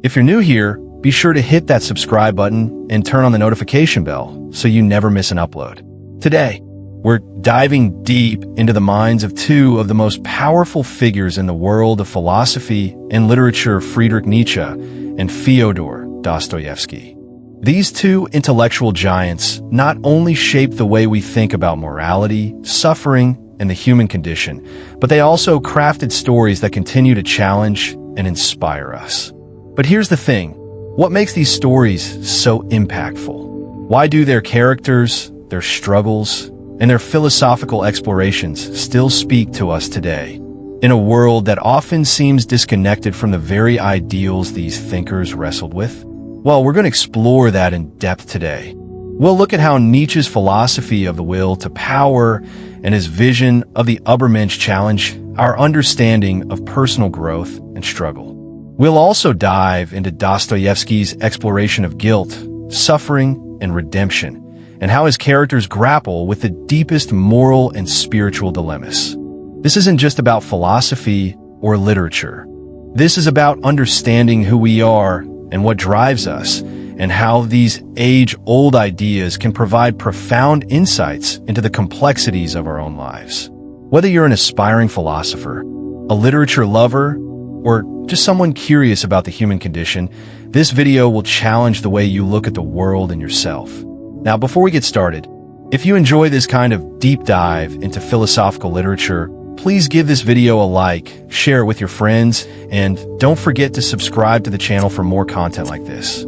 If you're new here, be sure to hit that subscribe button and turn on the notification bell so you never miss an upload. Today, we're diving deep into the minds of two of the most powerful figures in the world of philosophy and literature, Friedrich Nietzsche and Fyodor Dostoevsky. These two intellectual giants not only shape the way we think about morality, suffering, and the human condition, but they also crafted stories that continue to challenge and inspire us. But here's the thing. What makes these stories so impactful? Why do their characters, their struggles, and their philosophical explorations still speak to us today, in a world that often seems disconnected from the very ideals these thinkers wrestled with? Well, we're going to explore that in depth today. We'll look at how Nietzsche's philosophy of the will to power and his vision of the Übermensch challenge our understanding of personal growth and struggle. We'll also dive into Dostoevsky's exploration of guilt, suffering, and redemption, and how his characters grapple with the deepest moral and spiritual dilemmas. This isn't just about philosophy or literature. This is about understanding who we are and what drives us, and how these age-old ideas can provide profound insights into the complexities of our own lives. Whether you're an aspiring philosopher, a literature lover, or just someone curious about the human condition, this video will challenge the way you look at the world and yourself. Now, before we get started, if you enjoy this kind of deep dive into philosophical literature, please give this video a like, share it with your friends, and don't forget to subscribe to the channel for more content like this.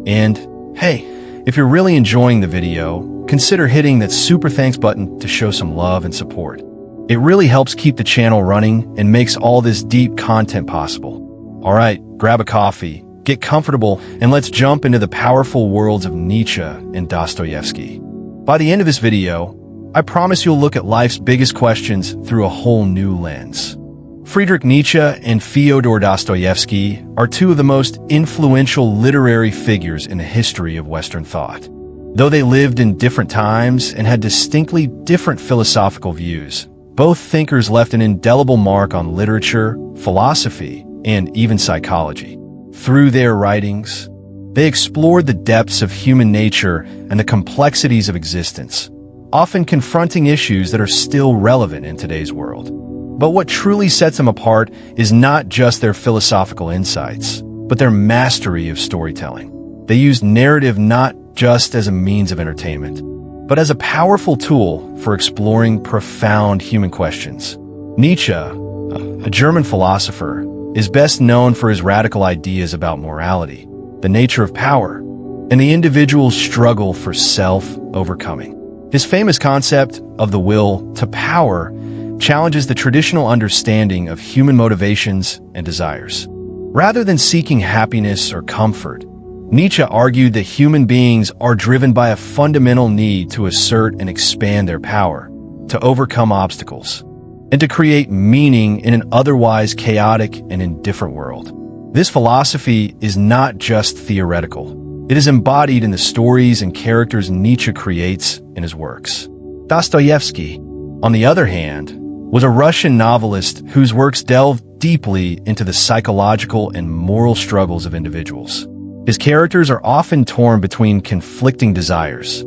And hey, if you're really enjoying the video, consider hitting that super thanks button to show some love and support. It really helps keep the channel running and makes all this deep content possible. All right, grab a coffee, get comfortable, and let's jump into the powerful worlds of Nietzsche and Dostoevsky. By the end of this video, I promise you'll look at life's biggest questions through a whole new lens. Friedrich Nietzsche and Fyodor Dostoevsky are two of the most influential literary figures in the history of Western thought. Though they lived in different times and had distinctly different philosophical views, both thinkers left an indelible mark on literature, philosophy, and even psychology. Through their writings, they explored the depths of human nature and the complexities of existence, often confronting issues that are still relevant in today's world. But what truly sets them apart is not just their philosophical insights, but their mastery of storytelling. They used narrative not just as a means of entertainment, but as a powerful tool for exploring profound human questions. Nietzsche, a German philosopher, is best known for his radical ideas about morality, the nature of power, and the individual's struggle for self-overcoming. His famous concept of the will to power challenges the traditional understanding of human motivations and desires. Rather than seeking happiness or comfort, Nietzsche argued that human beings are driven by a fundamental need to assert and expand their power, to overcome obstacles, and to create meaning in an otherwise chaotic and indifferent world. This philosophy is not just theoretical. It is embodied in the stories and characters Nietzsche creates in his works. Dostoevsky, on the other hand, was a Russian novelist whose works delved deeply into the psychological and moral struggles of individuals. His characters are often torn between conflicting desires,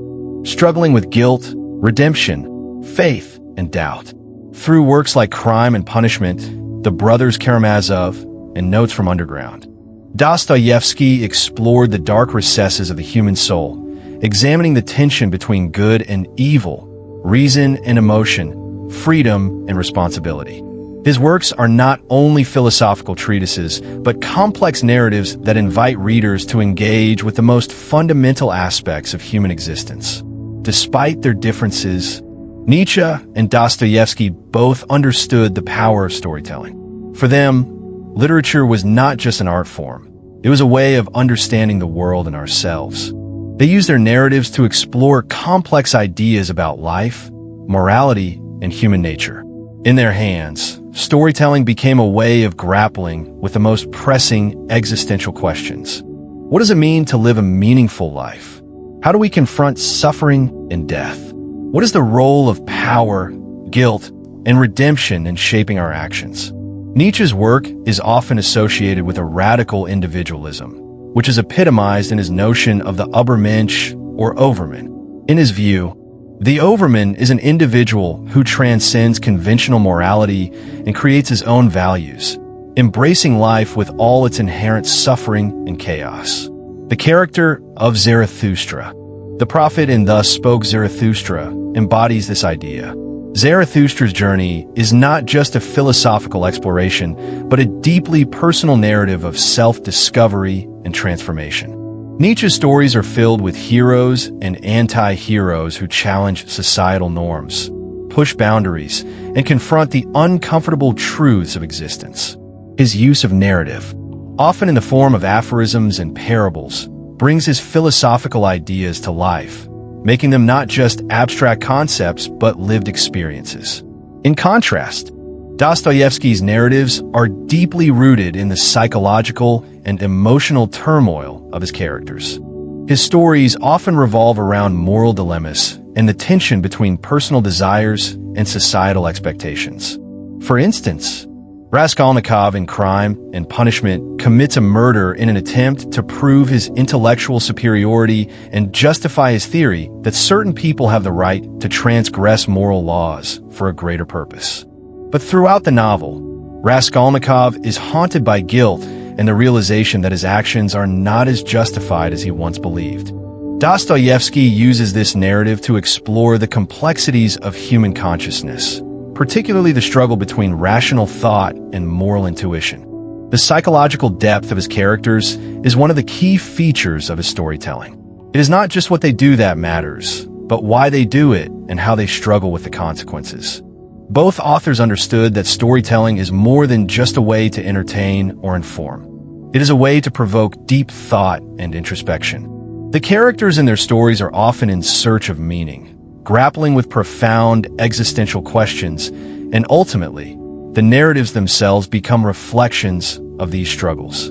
struggling with guilt, redemption, faith, and doubt. Through works like Crime and Punishment, The Brothers Karamazov, and Notes from Underground, Dostoevsky explored the dark recesses of the human soul, examining the tension between good and evil, reason and emotion, freedom and responsibility. His works are not only philosophical treatises, but complex narratives that invite readers to engage with the most fundamental aspects of human existence. Despite their differences, Nietzsche and Dostoevsky both understood the power of storytelling. For them, literature was not just an art form. It was a way of understanding the world and ourselves. They used their narratives to explore complex ideas about life, morality, and human nature. In their hands, storytelling became a way of grappling with the most pressing existential questions. What does it mean to live a meaningful life? How do we confront suffering and death? What is the role of power, guilt, and redemption in shaping our actions? Nietzsche's work is often associated with a radical individualism, which is epitomized in his notion of the Übermensch or overman. In his view, the overman is an individual who transcends conventional morality and creates his own values, embracing life with all its inherent suffering and chaos. The character of Zarathustra, the prophet and thus spoke Zarathustra, embodies this idea. Zarathustra's journey is not just a philosophical exploration, but a deeply personal narrative of self-discovery and transformation. Nietzsche's stories are filled with heroes and anti-heroes who challenge societal norms, push boundaries, and confront the uncomfortable truths of existence. His use of narrative, often in the form of aphorisms and parables, brings his philosophical ideas to life, making them not just abstract concepts but lived experiences. In contrast, Dostoevsky's narratives are deeply rooted in the psychological and emotional turmoil of his characters. His stories often revolve around moral dilemmas and the tension between personal desires and societal expectations. For instance, Raskolnikov in Crime and Punishment commits a murder in an attempt to prove his intellectual superiority and justify his theory that certain people have the right to transgress moral laws for a greater purpose. But throughout the novel, Raskolnikov is haunted by guilt and the realization that his actions are not as justified as he once believed. Dostoevsky uses this narrative to explore the complexities of human consciousness, particularly the struggle between rational thought and moral intuition. The psychological depth of his characters is one of the key features of his storytelling. It is not just what they do that matters, but why they do it and how they struggle with the consequences. Both authors understood that storytelling is more than just a way to entertain or inform. It is a way to provoke deep thought and introspection. The characters in their stories are often in search of meaning, grappling with profound existential questions, and ultimately, the narratives themselves become reflections of these struggles.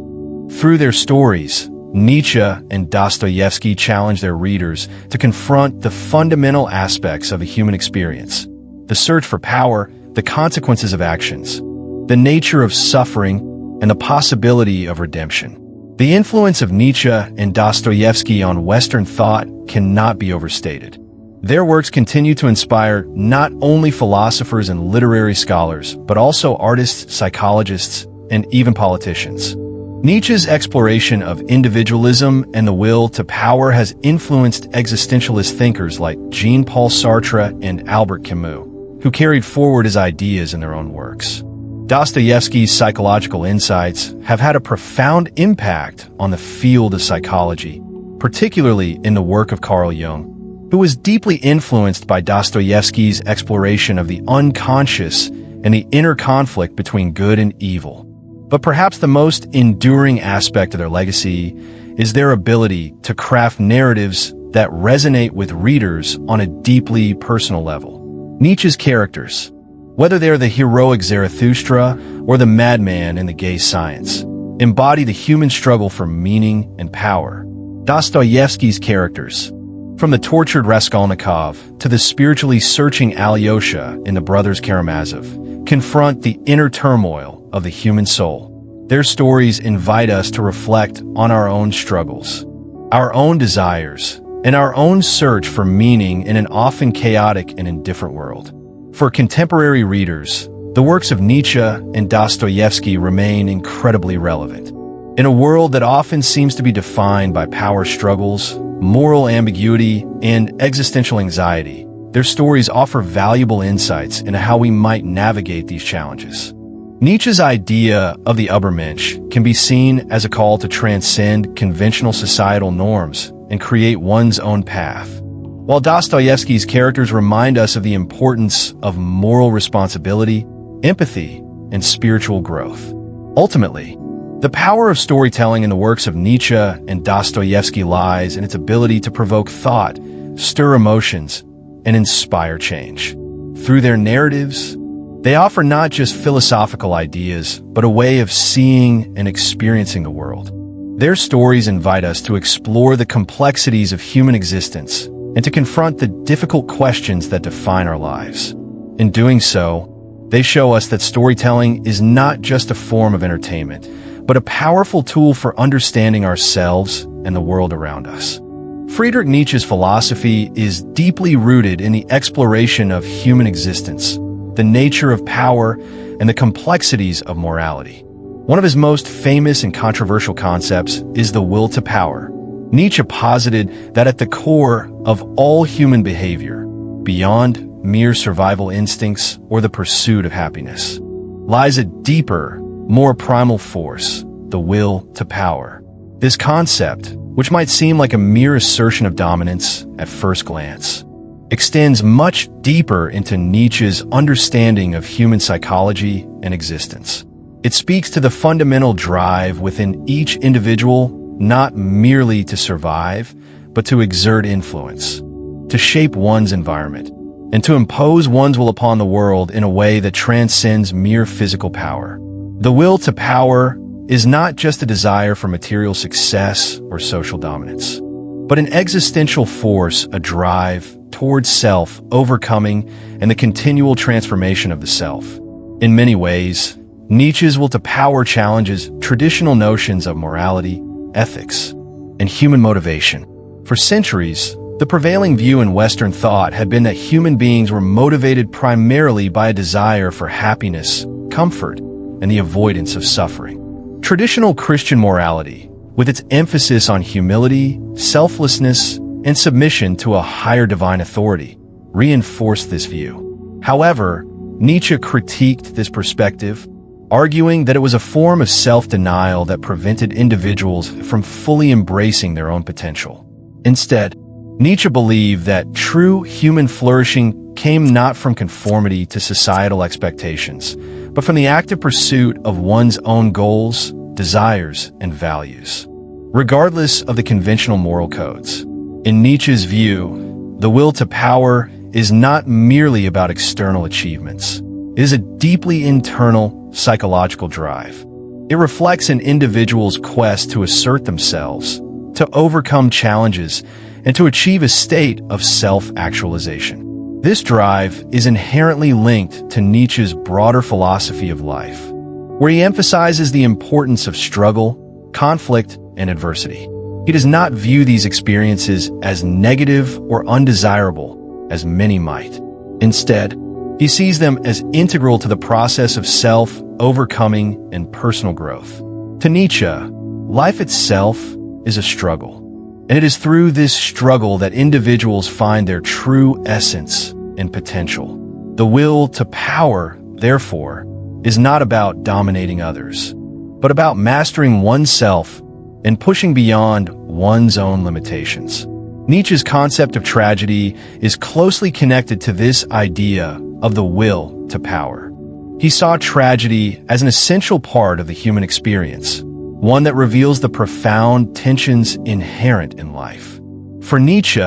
Through their stories, Nietzsche and Dostoevsky challenge their readers to confront the fundamental aspects of a human experience: the search for power, the consequences of actions, the nature of suffering, and the possibility of redemption. The influence of Nietzsche and Dostoevsky on Western thought cannot be overstated. Their works continue to inspire not only philosophers and literary scholars, but also artists, psychologists, and even politicians. Nietzsche's exploration of individualism and the will to power has influenced existentialist thinkers like Jean-Paul Sartre and Albert Camus, who carried forward his ideas in their own works. Dostoevsky's psychological insights have had a profound impact on the field of psychology, particularly in the work of Carl Jung, who was deeply influenced by Dostoevsky's exploration of the unconscious and the inner conflict between good and evil. But perhaps the most enduring aspect of their legacy is their ability to craft narratives that resonate with readers on a deeply personal level. Nietzsche's characters, whether they are the heroic Zarathustra or the madman in The Gay Science, embody the human struggle for meaning and power. Dostoevsky's characters, from the tortured Raskolnikov to the spiritually searching Alyosha in The Brothers Karamazov, confront the inner turmoil of the human soul. Their stories invite us to reflect on our own struggles, our own desires, and our own search for meaning in an often chaotic and indifferent world. For contemporary readers, the works of Nietzsche and Dostoevsky remain incredibly relevant. In a world that often seems to be defined by power struggles, moral ambiguity, and existential anxiety, their stories offer valuable insights into how we might navigate these challenges. Nietzsche's idea of the Übermensch can be seen as a call to transcend conventional societal norms and create one's own path, while Dostoevsky's characters remind us of the importance of moral responsibility, empathy, and spiritual growth. Ultimately, the power of storytelling in the works of Nietzsche and Dostoevsky lies in its ability to provoke thought, stir emotions, and inspire change. Through their narratives, they offer not just philosophical ideas, but a way of seeing and experiencing the world. Their stories invite us to explore the complexities of human existence and to confront the difficult questions that define our lives. In doing so, They show us that storytelling is not just a form of entertainment, but a powerful tool for understanding ourselves and the world around us. Friedrich Nietzsche's philosophy is deeply rooted in the exploration of human existence, the nature of power, and the complexities of morality. One of his most famous and controversial concepts is the will to power. Nietzsche posited that at the core of all human behavior, beyond mere survival instincts or the pursuit of happiness, lies a deeper, more primal force, the will to power. This concept, which might seem like a mere assertion of dominance at first glance, extends much deeper into Nietzsche's understanding of human psychology and existence. It speaks to the fundamental drive within each individual, not merely to survive, but to exert influence, to shape one's environment, and to impose one's will upon the world in a way that transcends mere physical power. The will to power is not just a desire for material success or social dominance, but an existential force, a drive towards self-overcoming and the continual transformation of the self. In many ways, Nietzsche's will to power challenges traditional notions of morality, ethics, and human motivation. For centuries, the prevailing view in Western thought had been that human beings were motivated primarily by a desire for happiness, comfort, and the avoidance of suffering. Traditional Christian morality, with its emphasis on humility, selflessness, and submission to a higher divine authority, reinforced this view. However, Nietzsche critiqued this perspective, arguing that it was a form of self-denial that prevented individuals from fully embracing their own potential. Instead, Nietzsche believed that true human flourishing came not from conformity to societal expectations, but from the active pursuit of one's own goals, desires, and values, regardless of the conventional moral codes. In Nietzsche's view, the will to power is not merely about external achievements. It is a deeply internal, psychological drive. It reflects an individual's quest to assert themselves, to overcome challenges, and to achieve a state of self-actualization. This drive is inherently linked to Nietzsche's broader philosophy of life, where he emphasizes the importance of struggle, conflict, and adversity. He does not view these experiences as negative or undesirable, as many might. Instead, he sees them as integral to the process of self-overcoming and personal growth. To Nietzsche, life itself is a struggle, and it is through this struggle that individuals find their true essence and potential. The will to power, therefore, is not about dominating others, but about mastering oneself and pushing beyond one's own limitations. Nietzsche's concept of tragedy is closely connected to this idea of the will to power. He saw tragedy as an essential part of the human experience, one that reveals the profound tensions inherent in life. For Nietzsche,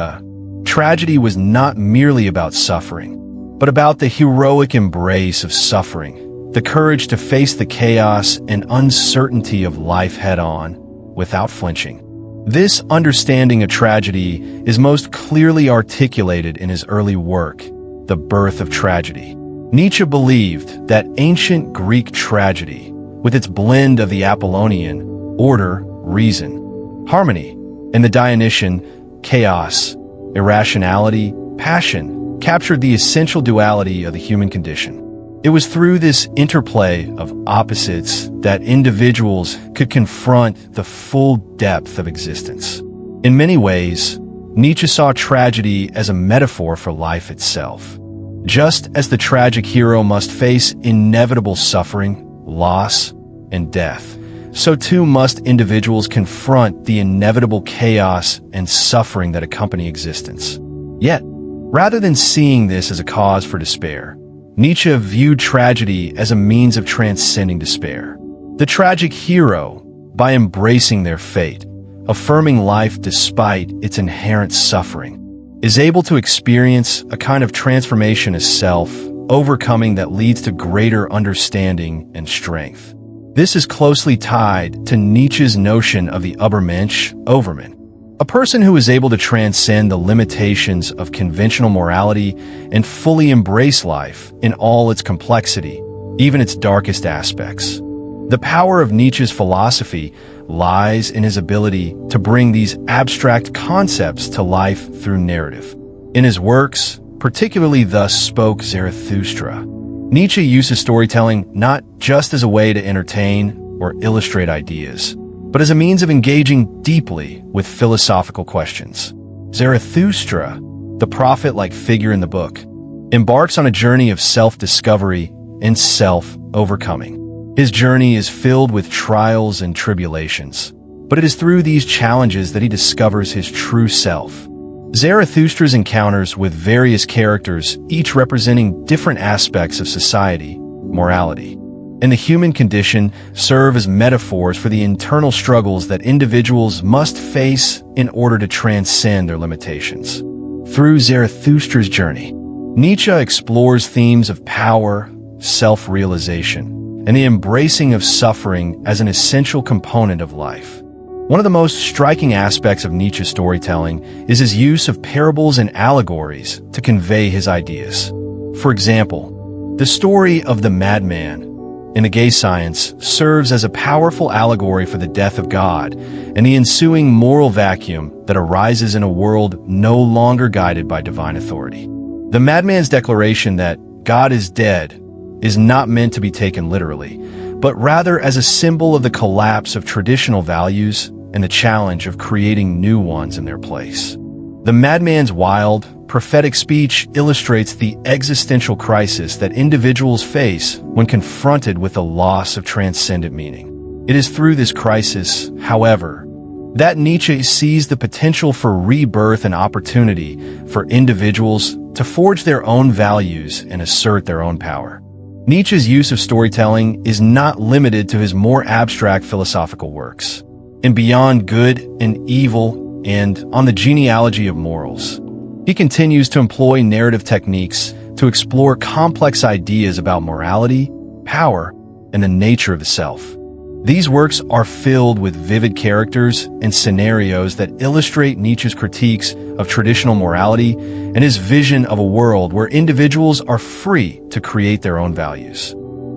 tragedy was not merely about suffering, but about the heroic embrace of suffering, the courage to face the chaos and uncertainty of life head-on, without flinching. This understanding of tragedy is most clearly articulated in his early work, The Birth of Tragedy. Nietzsche believed that ancient Greek tragedy, with its blend of the Apollonian, order, reason, harmony, and the Dionysian, chaos, irrationality, passion, captured the essential duality of the human condition. It was through this interplay of opposites that individuals could confront the full depth of existence. In many ways, Nietzsche saw tragedy as a metaphor for life itself. Just as the tragic hero must face inevitable suffering, loss, and death, so too must individuals confront the inevitable chaos and suffering that accompany existence. Yet, rather than seeing this as a cause for despair, Nietzsche viewed tragedy as a means of transcending despair. The tragic hero, by embracing their fate, affirming life despite its inherent suffering, is able to experience a kind of transformation as self-overcoming that leads to greater understanding and strength. This is closely tied to Nietzsche's notion of the Übermensch, overman, A person who is able to transcend the limitations of conventional morality and fully embrace life in all its complexity, even its darkest aspects. The power of Nietzsche's philosophy lies in his ability to bring these abstract concepts to life through narrative. In his works, particularly Thus Spoke Zarathustra, Nietzsche uses storytelling not just as a way to entertain or illustrate ideas, but as a means of engaging deeply with philosophical questions. Zarathustra, the prophet-like figure in the book, embarks on a journey of self-discovery and self-overcoming. His journey is filled with trials and tribulations, but it is through these challenges that he discovers his true self. Zarathustra's encounters with various characters, each representing different aspects of society, morality, and the human condition, serve as metaphors for the internal struggles that individuals must face in order to transcend their limitations. Through Zarathustra's journey, Nietzsche explores themes of power, self-realization, and the embracing of suffering as an essential component of life. One of the most striking aspects of Nietzsche's storytelling is his use of parables and allegories to convey his ideas. For example, the story of the madman in The Gay Science serves as a powerful allegory for the death of God and the ensuing moral vacuum that arises in a world no longer guided by divine authority. The madman's declaration that God is dead is not meant to be taken literally, but rather as a symbol of the collapse of traditional values and the challenge of creating new ones in their place. The madman's wild, prophetic speech illustrates the existential crisis that individuals face when confronted with the loss of transcendent meaning. It is through this crisis, however, that Nietzsche sees the potential for rebirth and opportunity for individuals to forge their own values and assert their own power. Nietzsche's use of storytelling is not limited to his more abstract philosophical works. In Beyond Good and Evil and On the Genealogy of Morals, he continues to employ narrative techniques to explore complex ideas about morality, power, and the nature of the self. These works are filled with vivid characters and scenarios that illustrate Nietzsche's critiques of traditional morality and his vision of a world where individuals are free to create their own values.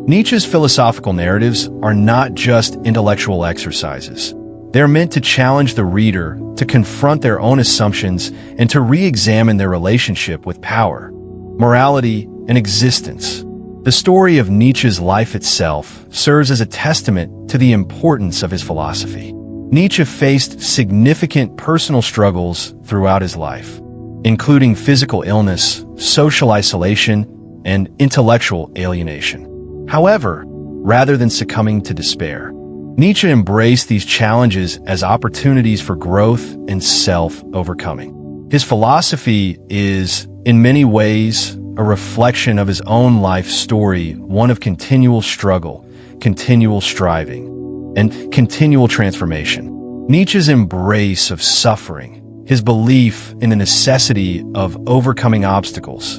Nietzsche's philosophical narratives are not just intellectual exercises. They're meant to challenge the reader to confront their own assumptions and to re-examine their relationship with power, morality, and existence. The story of Nietzsche's life itself serves as a testament to the importance of his philosophy. Nietzsche faced significant personal struggles throughout his life, including physical illness, social isolation, and intellectual alienation. However, rather than succumbing to despair, Nietzsche embraced these challenges as opportunities for growth and self-overcoming. His philosophy is, in many ways, a reflection of his own life story, one of continual struggle, continual striving, and continual transformation. Nietzsche's embrace of suffering, his belief in the necessity of overcoming obstacles,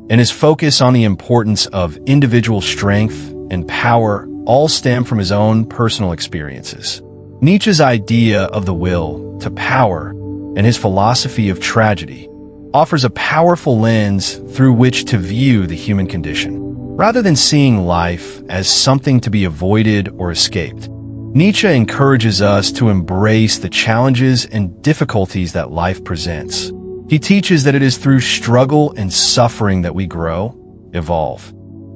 and his focus on the importance of individual strength and power all stem from his own personal experiences. Nietzsche's idea of the will to power and his philosophy of tragedy offers a powerful lens through which to view the human condition. Rather than seeing life as something to be avoided or escaped, Nietzsche encourages us to embrace the challenges and difficulties that life presents. He teaches that it is through struggle and suffering that we grow, evolve,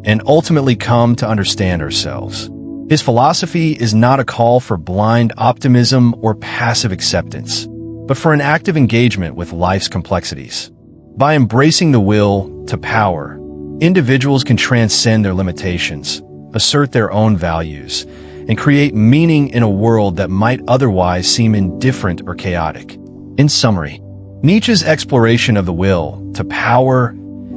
and ultimately come to understand ourselves. His philosophy is not a call for blind optimism or passive acceptance, but for an active engagement with life's complexities. By embracing the will to power, individuals can transcend their limitations, assert their own values, and create meaning in a world that might otherwise seem indifferent or chaotic. In summary, Nietzsche's exploration of the will to power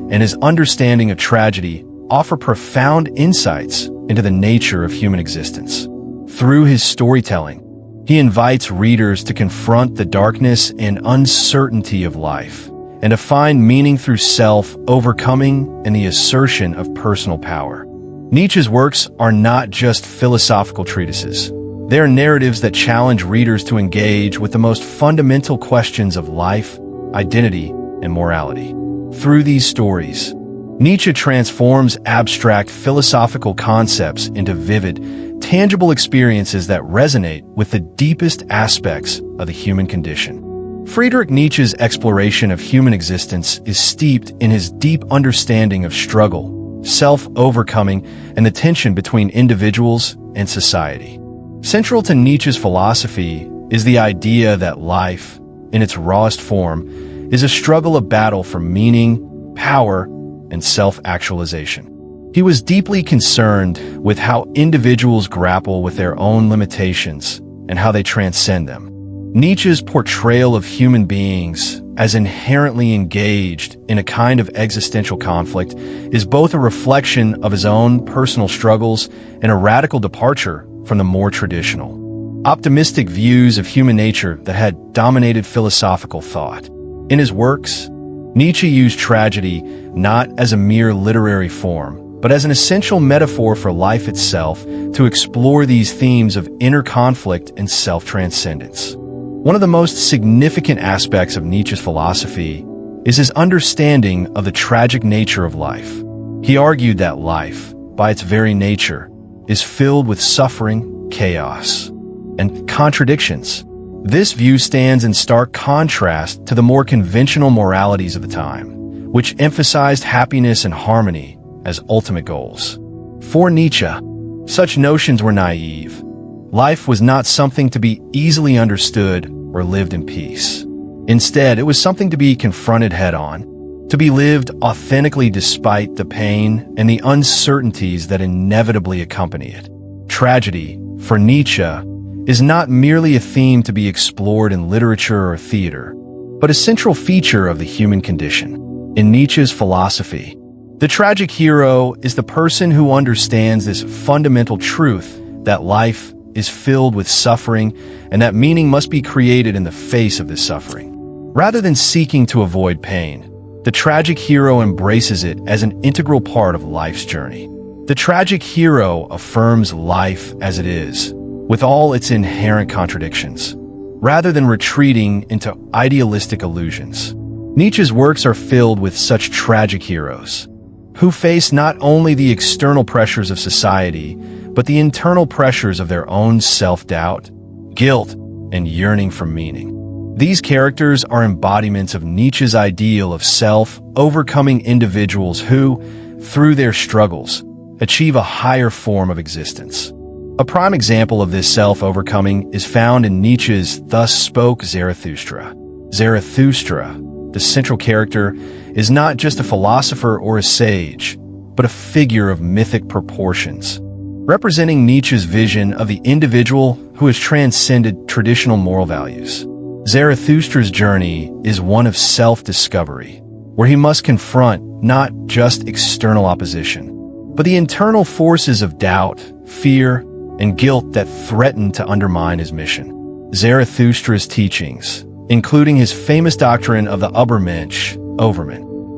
and his understanding of tragedy offer profound insights into the nature of human existence. Through his storytelling, he invites readers to confront the darkness and uncertainty of life, and to find meaning through self-overcoming and the assertion of personal power. Nietzsche's works are not just philosophical treatises. They are narratives that challenge readers to engage with the most fundamental questions of life, identity, and morality. Through these stories, Nietzsche transforms abstract philosophical concepts into vivid, tangible experiences that resonate with the deepest aspects of the human condition. Friedrich Nietzsche's exploration of human existence is steeped in his deep understanding of struggle, self-overcoming, and the tension between individuals and society. Central to Nietzsche's philosophy is the idea that life, in its rawest form, is a struggle, a battle for meaning, power, and self-actualization. He was deeply concerned with how individuals grapple with their own limitations and how they transcend them. Nietzsche's portrayal of human beings as inherently engaged in a kind of existential conflict is both a reflection of his own personal struggles and a radical departure from the more traditional, optimistic views of human nature that had dominated philosophical thought. In his works, Nietzsche used tragedy not as a mere literary form, but as an essential metaphor for life itself to explore these themes of inner conflict and self-transcendence. One of the most significant aspects of Nietzsche's philosophy is his understanding of the tragic nature of life. He argued that life, by its very nature, is filled with suffering, chaos, and contradictions. This view stands in stark contrast to the more conventional moralities of the time, which emphasized happiness and harmony as ultimate goals. For Nietzsche, such notions were naive. Life was not something to be easily understood or lived in peace. Instead, it was something to be confronted head-on, to be lived authentically despite the pain and the uncertainties that inevitably accompany it. Tragedy, for Nietzsche, is not merely a theme to be explored in literature or theater, but a central feature of the human condition. In Nietzsche's philosophy, the tragic hero is the person who understands this fundamental truth that life is filled with suffering and that meaning must be created in the face of this suffering. Rather than seeking to avoid pain, the tragic hero embraces it as an integral part of life's journey. The tragic hero affirms life as it is, with all its inherent contradictions, rather than retreating into idealistic illusions. Nietzsche's works are filled with such tragic heroes, who face not only the external pressures of society, but the internal pressures of their own self-doubt, guilt, and yearning for meaning. These characters are embodiments of Nietzsche's ideal of self-overcoming individuals who, through their struggles, achieve a higher form of existence. A prime example of this self-overcoming is found in Nietzsche's Thus Spoke Zarathustra. Zarathustra, the central character, is not just a philosopher or a sage, but a figure of mythic proportions, representing Nietzsche's vision of the individual who has transcended traditional moral values. Zarathustra's journey is one of self-discovery, where he must confront not just external opposition, but the internal forces of doubt, fear, and guilt that threaten to undermine his mission. Zarathustra's teachings, including his famous doctrine of the Übermensch,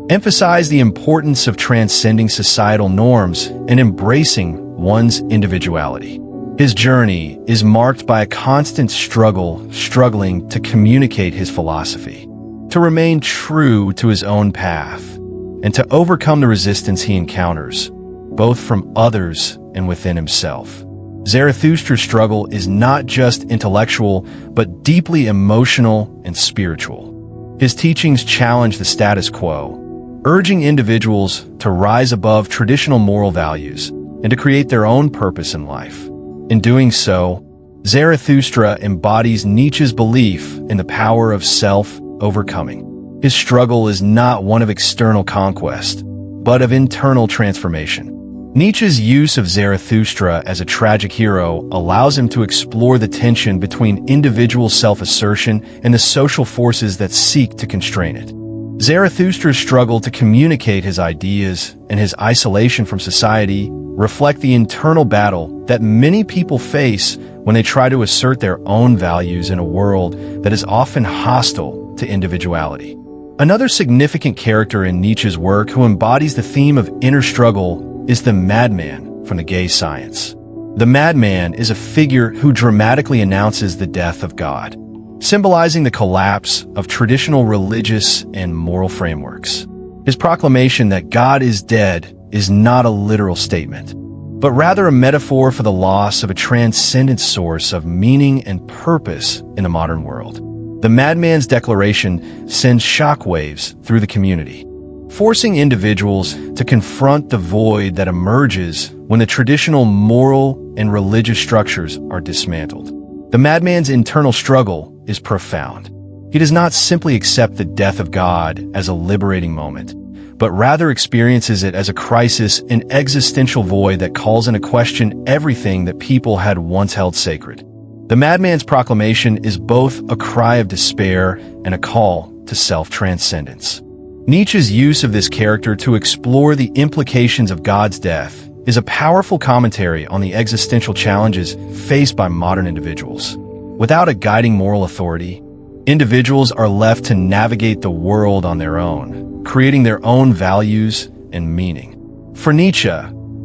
emphasize the importance of transcending societal norms and embracing one's individuality. His journey is marked by a constant struggling to communicate his philosophy, to remain true to his own path, and to overcome the resistance he encounters, both from others and within himself. Zarathustra's struggle is not just intellectual, but deeply emotional and spiritual. His teachings challenge the status quo, urging individuals to rise above traditional moral values and to create their own purpose in life. In doing so, Zarathustra embodies Nietzsche's belief in the power of self-overcoming. His struggle is not one of external conquest, but of internal transformation. Nietzsche's use of Zarathustra as a tragic hero allows him to explore the tension between individual self-assertion and the social forces that seek to constrain it. Zarathustra's struggle to communicate his ideas and his isolation from society reflect the internal battle that many people face when they try to assert their own values in a world that is often hostile to individuality. Another significant character in Nietzsche's work who embodies the theme of inner struggle is the madman from the gay science. The madman is a figure who dramatically announces the death of God, symbolizing the collapse of traditional religious and moral frameworks. His proclamation that God is dead is not a literal statement, but rather a metaphor for the loss of a transcendent source of meaning and purpose in the modern world. The madman's declaration sends shockwaves through the community, forcing individuals to confront the void that emerges when the traditional moral and religious structures are dismantled. The madman's internal struggle is profound. He does not simply accept the death of God as a liberating moment, but rather experiences it as a crisis, an existential void that calls into question everything that people had once held sacred. The madman's proclamation is both a cry of despair and a call to self-transcendence. Nietzsche's use of this character to explore the implications of God's death is a powerful commentary on the existential challenges faced by modern individuals. Without a guiding moral authority, individuals are left to navigate the world on their own, creating their own values and meaning. For Nietzsche,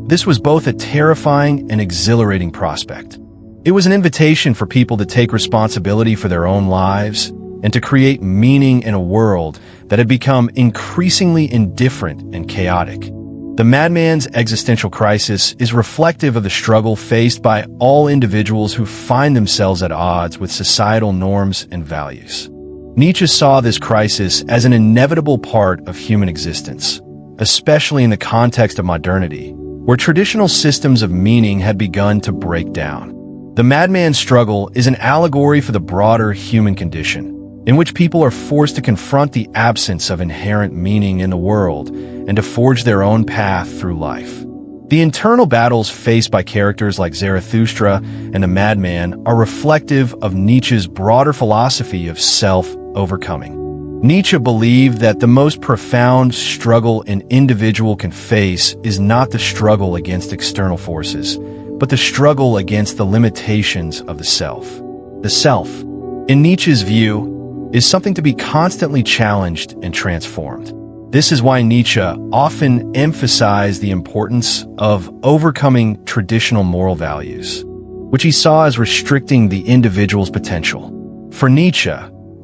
this was both a terrifying and exhilarating prospect. It was an invitation for people to take responsibility for their own lives and to create meaning in a world that had become increasingly indifferent and chaotic. The madman's existential crisis is reflective of the struggle faced by all individuals who find themselves at odds with societal norms and values. Nietzsche saw this crisis as an inevitable part of human existence, especially in the context of modernity, where traditional systems of meaning had begun to break down. The madman's struggle is an allegory for the broader human condition, in which people are forced to confront the absence of inherent meaning in the world and to forge their own path through life. The internal battles faced by characters like Zarathustra and the madman are reflective of Nietzsche's broader philosophy of self-overcoming. Nietzsche believed that the most profound struggle an individual can face is not the struggle against external forces, but the struggle against the limitations of the self. The self, in Nietzsche's view, is something to be constantly challenged and transformed. This is why Nietzsche often emphasized the importance of overcoming traditional moral values, which he saw as restricting the individual's potential. For Nietzsche,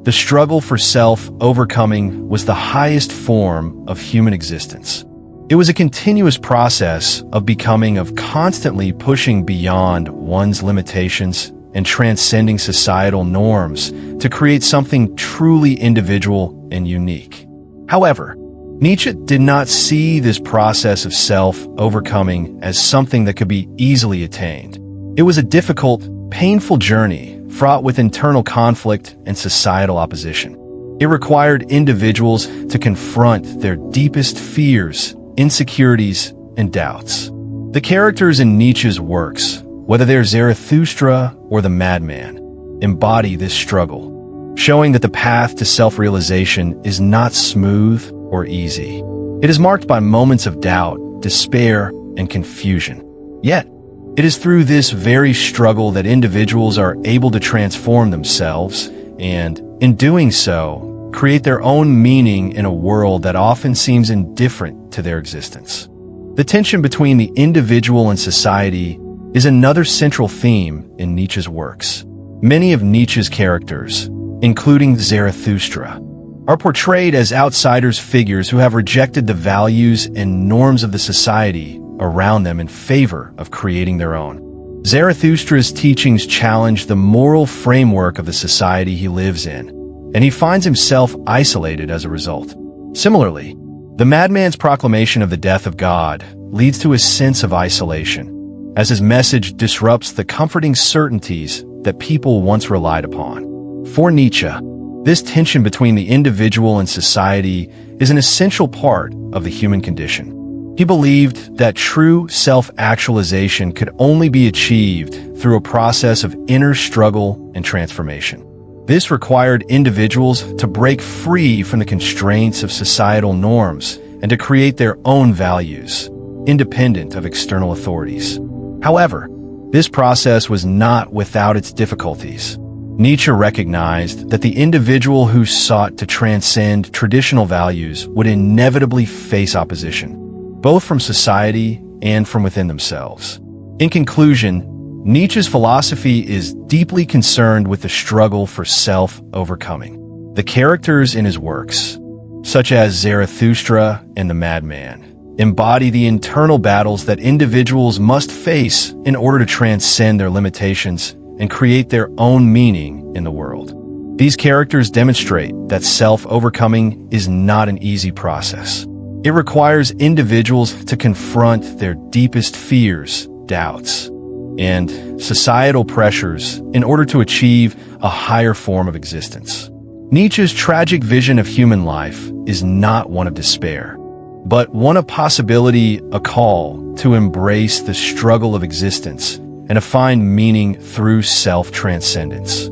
the struggle for self-overcoming was the highest form of human existence. It was a continuous process of becoming, of constantly pushing beyond one's limitations and transcending societal norms to create something truly individual and unique. However, Nietzsche did not see this process of self-overcoming as something that could be easily attained. It was a difficult, painful journey fraught with internal conflict and societal opposition. It required individuals to confront their deepest fears, insecurities, and doubts. The characters in Nietzsche's works, whether they're Zarathustra or the madman, embody this struggle, showing that the path to self-realization is not smooth or easy. It is marked by moments of doubt, despair, and confusion. Yet, it is through this very struggle that individuals are able to transform themselves and, in doing so, create their own meaning in a world that often seems indifferent to their existence. The tension between the individual and society is another central theme in Nietzsche's works. Many of Nietzsche's characters, including Zarathustra, are portrayed as outsiders, figures who have rejected the values and norms of the society around them in favor of creating their own. Zarathustra's teachings challenge the moral framework of the society he lives in, and he finds himself isolated as a result. Similarly, the madman's proclamation of the death of God leads to a sense of isolation, as his message disrupts the comforting certainties that people once relied upon. For Nietzsche, this tension between the individual and society is an essential part of the human condition. He believed that true self-actualization could only be achieved through a process of inner struggle and transformation. This required individuals to break free from the constraints of societal norms and to create their own values, independent of external authorities. However, this process was not without its difficulties. Nietzsche recognized that the individual who sought to transcend traditional values would inevitably face opposition, both from society and from within themselves. In conclusion, Nietzsche's philosophy is deeply concerned with the struggle for self-overcoming. The characters in his works, such as Zarathustra and the Madman, embody the internal battles that individuals must face in order to transcend their limitations and create their own meaning in the world. These characters demonstrate that self-overcoming is not an easy process. It requires individuals to confront their deepest fears, doubts, and societal pressures in order to achieve a higher form of existence. Nietzsche's tragic vision of human life is not one of despair, but one of possibility, a call to embrace the struggle of existence and to find meaning through self-transcendence.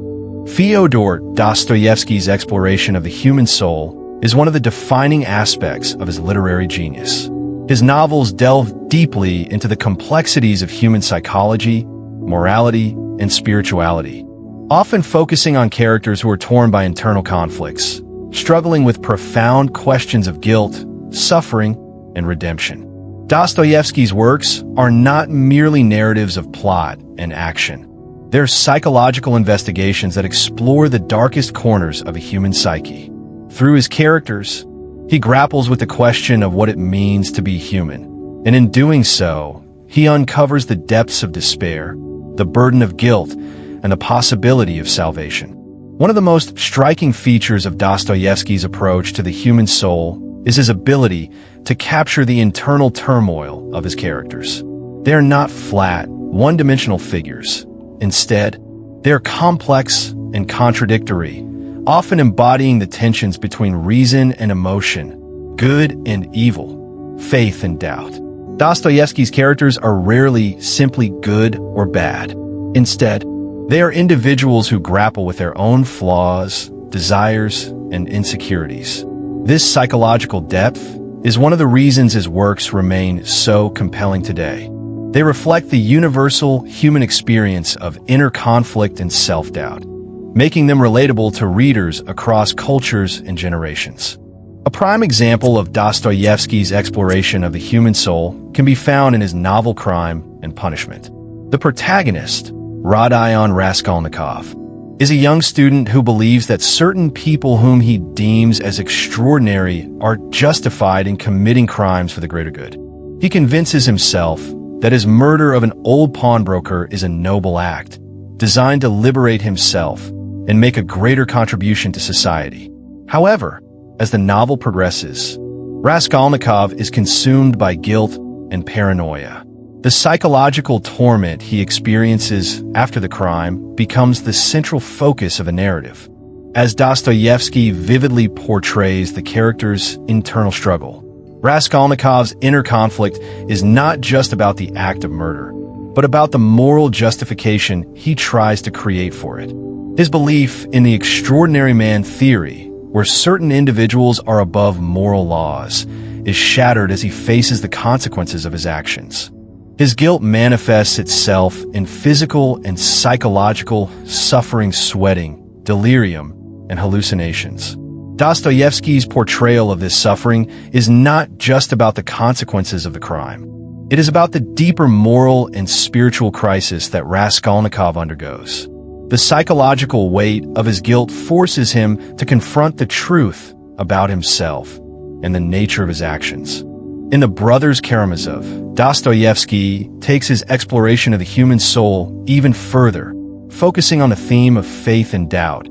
Fyodor Dostoevsky's exploration of the human soul is one of the defining aspects of his literary genius. His novels delve deeply into the complexities of human psychology, morality, and spirituality, often focusing on characters who are torn by internal conflicts, struggling with profound questions of guilt, suffering, and redemption. Dostoevsky's works are not merely narratives of plot and action. They're psychological investigations that explore the darkest corners of a human psyche. Through his characters, he grapples with the question of what it means to be human, and in doing so, he uncovers the depths of despair, the burden of guilt, and the possibility of salvation. One of the most striking features of Dostoevsky's approach to the human soul is his ability to capture the internal turmoil of his characters. They're not flat, one-dimensional figures. Instead, they're complex and contradictory, often embodying the tensions between reason and emotion, good and evil, faith and doubt. Dostoevsky's characters are rarely simply good or bad. Instead, they are individuals who grapple with their own flaws, desires, and insecurities. This psychological depth is one of the reasons his works remain so compelling today. They reflect the universal human experience of inner conflict and self-doubt, making them relatable to readers across cultures and generations. A prime example of Dostoevsky's exploration of the human soul can be found in his novel Crime and Punishment. The protagonist, Rodion Raskolnikov, is a young student who believes that certain people whom he deems as extraordinary are justified in committing crimes for the greater good. He convinces himself that his murder of an old pawnbroker is a noble act, designed to liberate himself and make a greater contribution to society. However, as the novel progresses, Raskolnikov is consumed by guilt and paranoia. The psychological torment he experiences after the crime becomes the central focus of the narrative, as Dostoevsky vividly portrays the character's internal struggle. Raskolnikov's inner conflict is not just about the act of murder, but about the moral justification he tries to create for it. His belief in the extraordinary man theory, where certain individuals are above moral laws, is shattered as he faces the consequences of his actions. His guilt manifests itself in physical and psychological suffering, sweating, delirium, and hallucinations. Dostoevsky's portrayal of this suffering is not just about the consequences of the crime. It is about the deeper moral and spiritual crisis that Raskolnikov undergoes. The psychological weight of his guilt forces him to confront the truth about himself and the nature of his actions. In The Brothers Karamazov, Dostoevsky takes his exploration of the human soul even further, focusing on the theme of faith and doubt,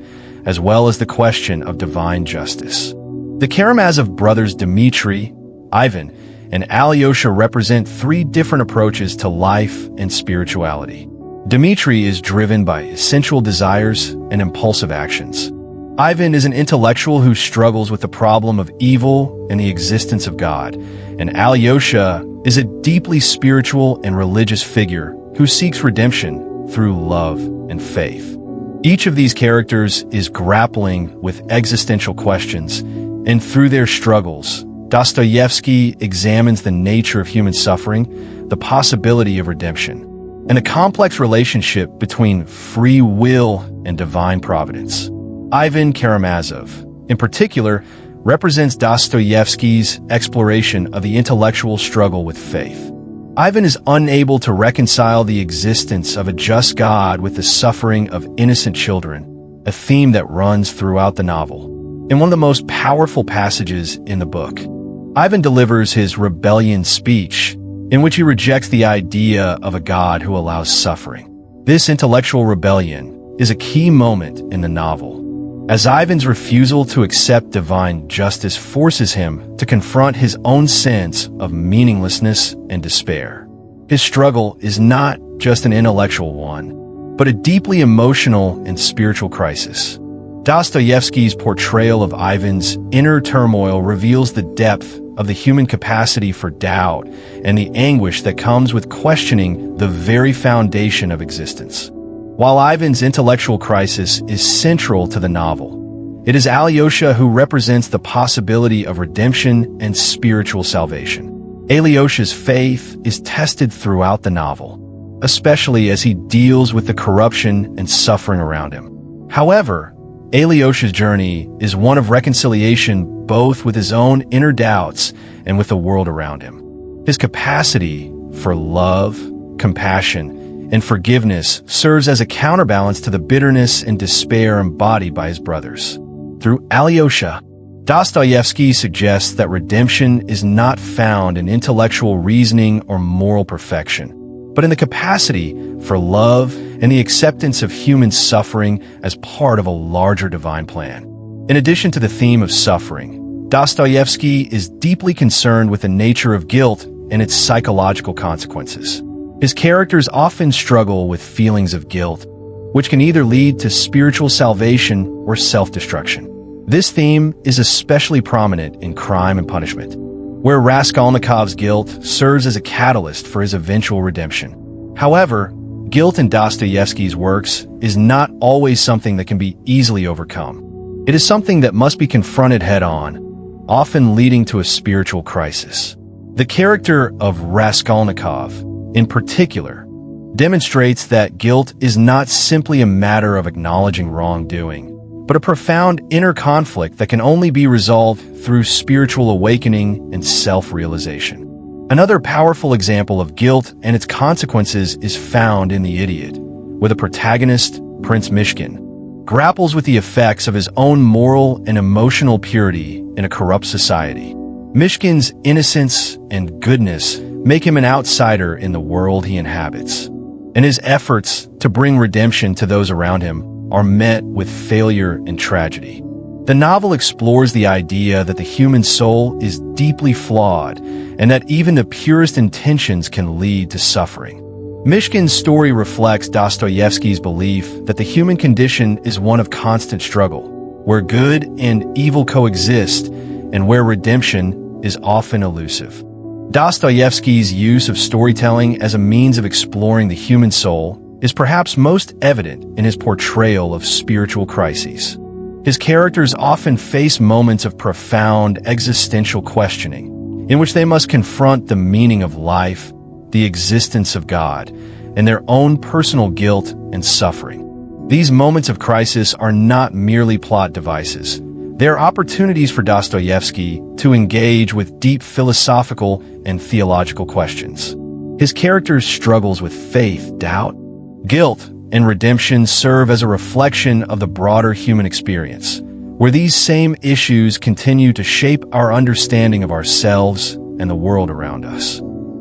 as well as the question of divine justice. The Karamazov brothers Dmitri, Ivan, and Alyosha represent three different approaches to life and spirituality. Dmitri is driven by sensual desires and impulsive actions. Ivan is an intellectual who struggles with the problem of evil and the existence of God, and Alyosha is a deeply spiritual and religious figure who seeks redemption through love and faith. Each of these characters is grappling with existential questions, and through their struggles, Dostoevsky examines the nature of human suffering, the possibility of redemption, and the complex relationship between free will and divine providence. Ivan Karamazov, in particular, represents Dostoevsky's exploration of the intellectual struggle with faith. Ivan is unable to reconcile the existence of a just God with the suffering of innocent children, a theme that runs throughout the novel. In one of the most powerful passages in the book, Ivan delivers his rebellion speech, in which he rejects the idea of a God who allows suffering. This intellectual rebellion is a key moment in the novel, as Ivan's refusal to accept divine justice forces him to confront his own sense of meaninglessness and despair. His struggle is not just an intellectual one, but a deeply emotional and spiritual crisis. Dostoevsky's portrayal of Ivan's inner turmoil reveals the depth of the human capacity for doubt and the anguish that comes with questioning the very foundation of existence. While Ivan's intellectual crisis is central to the novel, it is Alyosha who represents the possibility of redemption and spiritual salvation. Alyosha's faith is tested throughout the novel, especially as he deals with the corruption and suffering around him. However, Alyosha's journey is one of reconciliation both with his own inner doubts and with the world around him. His capacity for love, compassion, and forgiveness serves as a counterbalance to the bitterness and despair embodied by his brothers. Through Alyosha, Dostoevsky suggests that redemption is not found in intellectual reasoning or moral perfection, but in the capacity for love and the acceptance of human suffering as part of a larger divine plan. In addition to the theme of suffering, Dostoevsky is deeply concerned with the nature of guilt and its psychological consequences. His characters often struggle with feelings of guilt, which can either lead to spiritual salvation or self-destruction. This theme is especially prominent in Crime and Punishment, where Raskolnikov's guilt serves as a catalyst for his eventual redemption. However, guilt in Dostoevsky's works is not always something that can be easily overcome. It is something that must be confronted head-on, often leading to a spiritual crisis. The character of Raskolnikov, in particular, demonstrates that guilt is not simply a matter of acknowledging wrongdoing, but a profound inner conflict that can only be resolved through spiritual awakening and self-realization. Another powerful example of guilt and its consequences is found in The Idiot, where the protagonist, Prince Mishkin, grapples with the effects of his own moral and emotional purity in a corrupt society. Mishkin's innocence and goodness make him an outsider in the world he inhabits, and his efforts to bring redemption to those around him are met with failure and tragedy. The novel explores the idea that the human soul is deeply flawed and that even the purest intentions can lead to suffering. Mishkin's story reflects Dostoevsky's belief that the human condition is one of constant struggle, where good and evil coexist and where redemption is often elusive. Dostoevsky's use of storytelling as a means of exploring the human soul is perhaps most evident in his portrayal of spiritual crises. His characters often face moments of profound existential questioning, in which they must confront the meaning of life, the existence of God, and their own personal guilt and suffering. These moments of crisis are not merely plot devices. They are opportunities for Dostoevsky to engage with deep philosophical and theological questions. His characters' struggles with faith, doubt, guilt, and redemption serve as a reflection of the broader human experience, where these same issues continue to shape our understanding of ourselves and the world around us.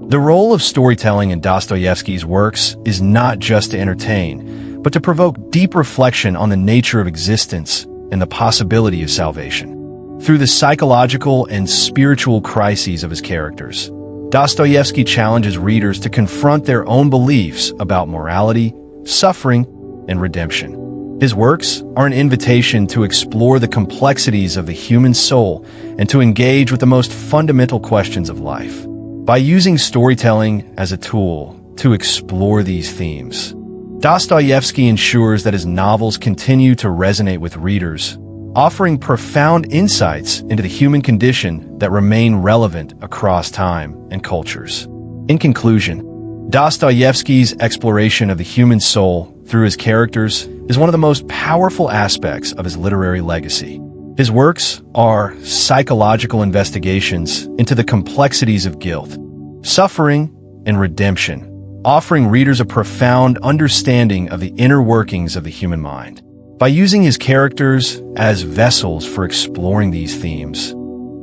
The role of storytelling in Dostoevsky's works is not just to entertain, but to provoke deep reflection on the nature of existence and the possibility of salvation. Through the psychological and spiritual crises of his characters, Dostoevsky challenges readers to confront their own beliefs about morality, suffering, and redemption. His works are an invitation to explore the complexities of the human soul and to engage with the most fundamental questions of life. By using storytelling as a tool to explore these themes, Dostoevsky ensures that his novels continue to resonate with readers, offering profound insights into the human condition that remain relevant across time and cultures. In conclusion, Dostoevsky's exploration of the human soul through his characters is one of the most powerful aspects of his literary legacy. His works are psychological investigations into the complexities of guilt, suffering, and redemption, offering readers a profound understanding of the inner workings of the human mind. By using his characters as vessels for exploring these themes,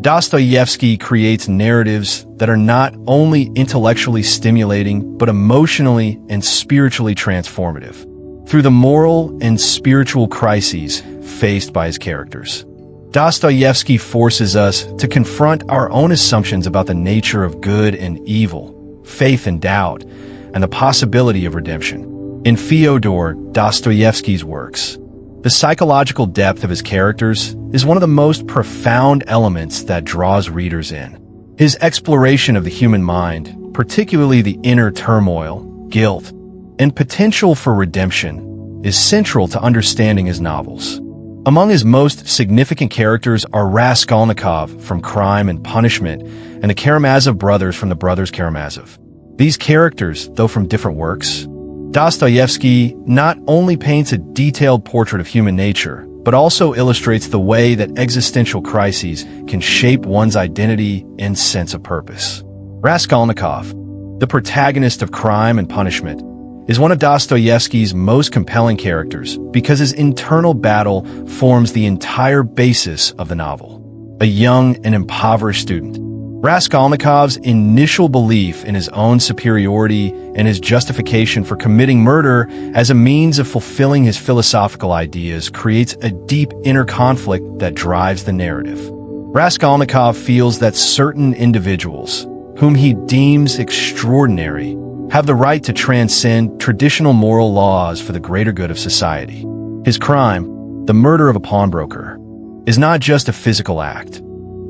Dostoevsky creates narratives that are not only intellectually stimulating, but emotionally and spiritually transformative. Through the moral and spiritual crises faced by his characters, Dostoevsky forces us to confront our own assumptions about the nature of good and evil, faith and doubt, and the possibility of redemption. In Fyodor, Dostoevsky's works, the psychological depth of his characters is one of the most profound elements that draws readers in. His exploration of the human mind, particularly the inner turmoil, guilt, and potential for redemption, is central to understanding his novels. Among his most significant characters are Raskolnikov from Crime and Punishment and the Karamazov brothers from the Brothers Karamazov. These characters, though from different works, Dostoevsky not only paints a detailed portrait of human nature, but also illustrates the way that existential crises can shape one's identity and sense of purpose. Raskolnikov, the protagonist of Crime and Punishment, is one of Dostoevsky's most compelling characters because his internal battle forms the entire basis of the novel. A young and impoverished student, Raskolnikov's initial belief in his own superiority and his justification for committing murder as a means of fulfilling his philosophical ideas creates a deep inner conflict that drives the narrative. Raskolnikov feels that certain individuals, whom he deems extraordinary, have the right to transcend traditional moral laws for the greater good of society. His crime, the murder of a pawnbroker, is not just a physical act.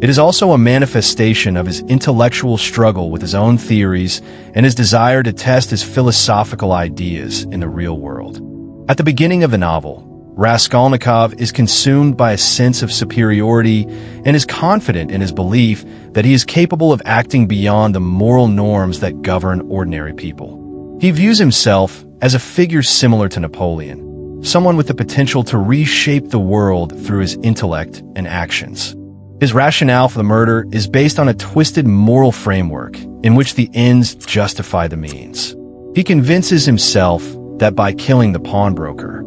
It is also a manifestation of his intellectual struggle with his own theories and his desire to test his philosophical ideas in the real world. At the beginning of the novel, Raskolnikov is consumed by a sense of superiority and is confident in his belief that he is capable of acting beyond the moral norms that govern ordinary people. He views himself as a figure similar to Napoleon, someone with the potential to reshape the world through his intellect and actions. His rationale for the murder is based on a twisted moral framework in which the ends justify the means. He convinces himself that by killing the pawnbroker,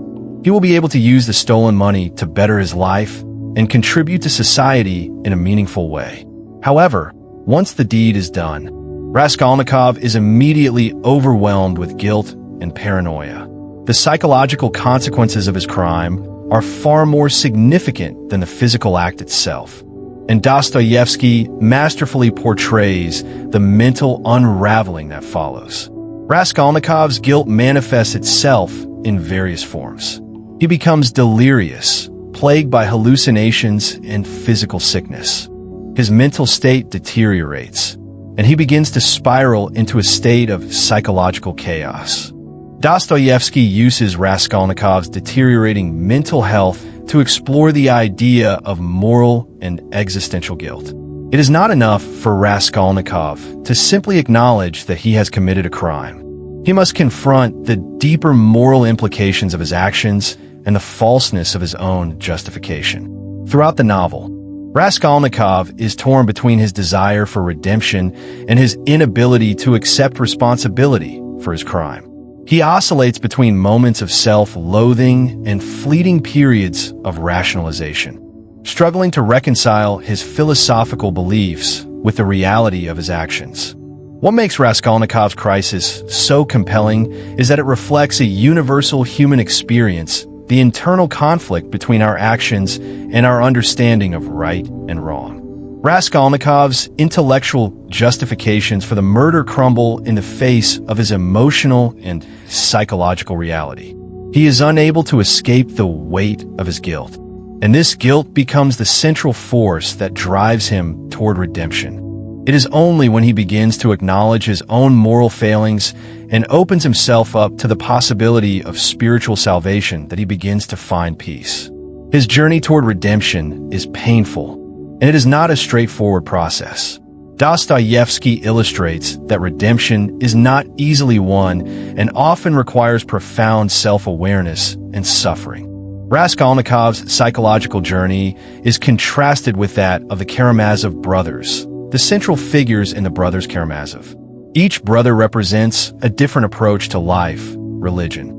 he will be able to use the stolen money to better his life and contribute to society in a meaningful way. However, once the deed is done, Raskolnikov is immediately overwhelmed with guilt and paranoia. The psychological consequences of his crime are far more significant than the physical act itself, and Dostoevsky masterfully portrays the mental unraveling that follows. Raskolnikov's guilt manifests itself in various forms. He becomes delirious, plagued by hallucinations and physical sickness. His mental state deteriorates, and he begins to spiral into a state of psychological chaos. Dostoevsky uses Raskolnikov's deteriorating mental health to explore the idea of moral and existential guilt. It is not enough for Raskolnikov to simply acknowledge that he has committed a crime. He must confront the deeper moral implications of his actions and the falseness of his own justification. Throughout the novel, Raskolnikov is torn between his desire for redemption and his inability to accept responsibility for his crime. He oscillates between moments of self-loathing and fleeting periods of rationalization, struggling to reconcile his philosophical beliefs with the reality of his actions. What makes Raskolnikov's crisis so compelling is that it reflects a universal human experience, the internal conflict between our actions and our understanding of right and wrong. Raskolnikov's intellectual justifications for the murder crumble in the face of his emotional and psychological reality. He is unable to escape the weight of his guilt, and this guilt becomes the central force that drives him toward redemption. It is only when he begins to acknowledge his own moral failings and opens himself up to the possibility of spiritual salvation that he begins to find peace. His journey toward redemption is painful, and it is not a straightforward process. Dostoevsky illustrates that redemption is not easily won and often requires profound self-awareness and suffering. Raskolnikov's psychological journey is contrasted with that of the Karamazov brothers, the central figures in the Brothers Karamazov. Each brother represents a different approach to life, religion,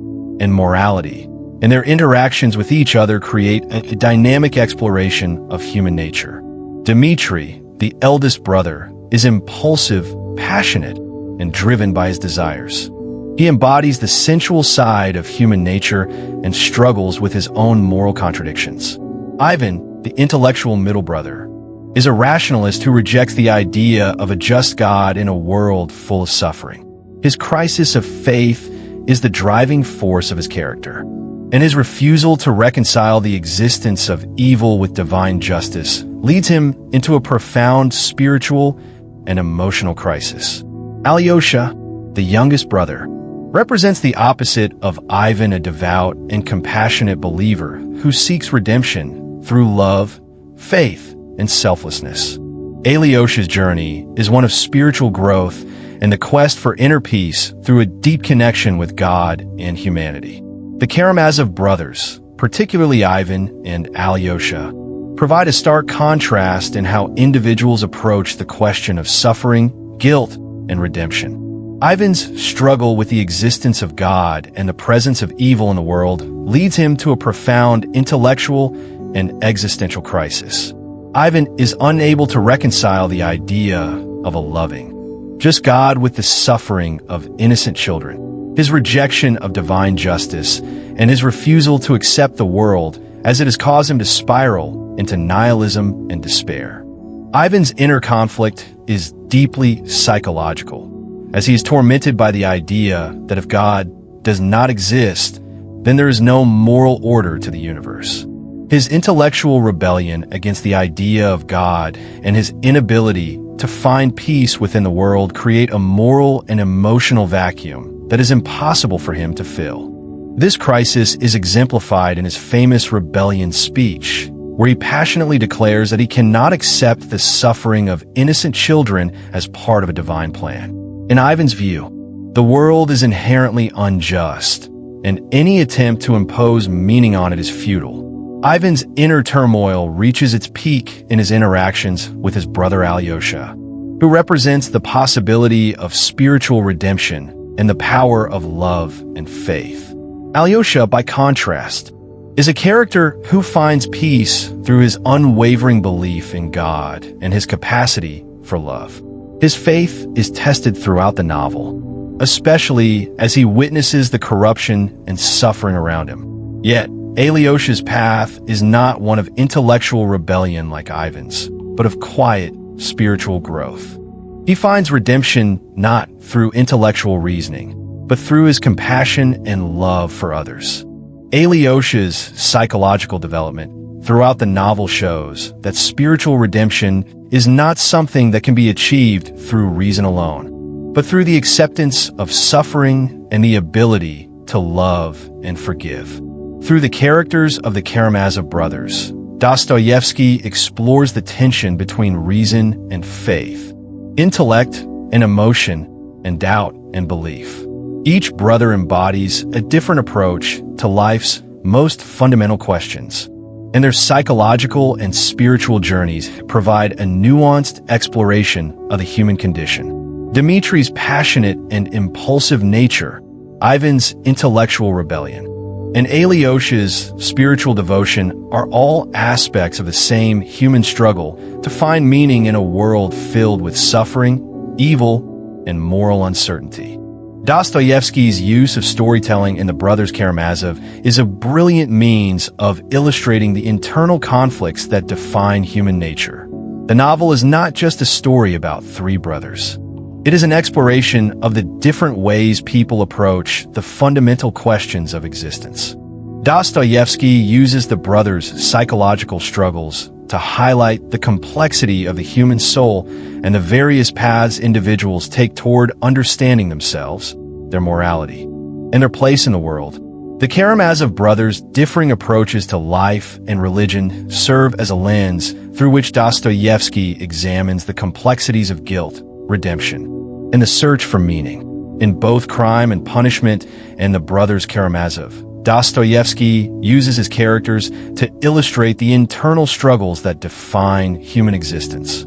and morality, and their interactions with each other create a dynamic exploration of human nature. Dmitri, the eldest brother, is impulsive, passionate, and driven by his desires. He embodies the sensual side of human nature and struggles with his own moral contradictions. Ivan, the intellectual middle brother, is a rationalist who rejects the idea of a just God in a world full of suffering. His crisis of faith is the driving force of his character, and his refusal to reconcile the existence of evil with divine justice leads him into a profound spiritual and emotional crisis. Alyosha, the youngest brother, represents the opposite of Ivan, a devout and compassionate believer who seeks redemption through love, faith, and selflessness. Alyosha's journey is one of spiritual growth and the quest for inner peace through a deep connection with God and humanity. The Karamazov brothers, particularly Ivan and Alyosha, provide a stark contrast in how individuals approach the question of suffering, guilt, and redemption. Ivan's struggle with the existence of God and the presence of evil in the world leads him to a profound intellectual and existential crisis. Ivan is unable to reconcile the idea of a loving, just God with the suffering of innocent children, his rejection of divine justice, and his refusal to accept the world as it has caused him to spiral into nihilism and despair. Ivan's inner conflict is deeply psychological, as he is tormented by the idea that if God does not exist, then there is no moral order to the universe. His intellectual rebellion against the idea of God and his inability to find peace within the world create a moral and emotional vacuum that is impossible for him to fill. This crisis is exemplified in his famous rebellion speech, where he passionately declares that he cannot accept the suffering of innocent children as part of a divine plan. In Ivan's view, the world is inherently unjust, and any attempt to impose meaning on it is futile. Ivan's inner turmoil reaches its peak in his interactions with his brother Alyosha, who represents the possibility of spiritual redemption and the power of love and faith. Alyosha, by contrast, is a character who finds peace through his unwavering belief in God and his capacity for love. His faith is tested throughout the novel, especially as he witnesses the corruption and suffering around him. Yet, Alyosha's path is not one of intellectual rebellion like Ivan's, but of quiet, spiritual growth. He finds redemption not through intellectual reasoning, but through his compassion and love for others. Alyosha's psychological development throughout the novel shows that spiritual redemption is not something that can be achieved through reason alone, but through the acceptance of suffering and the ability to love and forgive. Through the characters of the Karamazov brothers, Dostoevsky explores the tension between reason and faith, intellect and emotion, and doubt and belief. Each brother embodies a different approach to life's most fundamental questions, and their psychological and spiritual journeys provide a nuanced exploration of the human condition. Dmitri's passionate and impulsive nature, Ivan's intellectual rebellion, and Alyosha's spiritual devotion are all aspects of the same human struggle to find meaning in a world filled with suffering, evil, and moral uncertainty. Dostoevsky's use of storytelling in The Brothers Karamazov is a brilliant means of illustrating the internal conflicts that define human nature. The novel is not just a story about three brothers. It is an exploration of the different ways people approach the fundamental questions of existence. Dostoevsky uses the brothers' psychological struggles to highlight the complexity of the human soul and the various paths individuals take toward understanding themselves, their morality, and their place in the world. The Karamazov brothers' differing approaches to life and religion serve as a lens through which Dostoevsky examines the complexities of guilt, redemption, and the search for meaning. In both Crime and Punishment and The Brothers Karamazov, Dostoevsky uses his characters to illustrate the internal struggles that define human existence.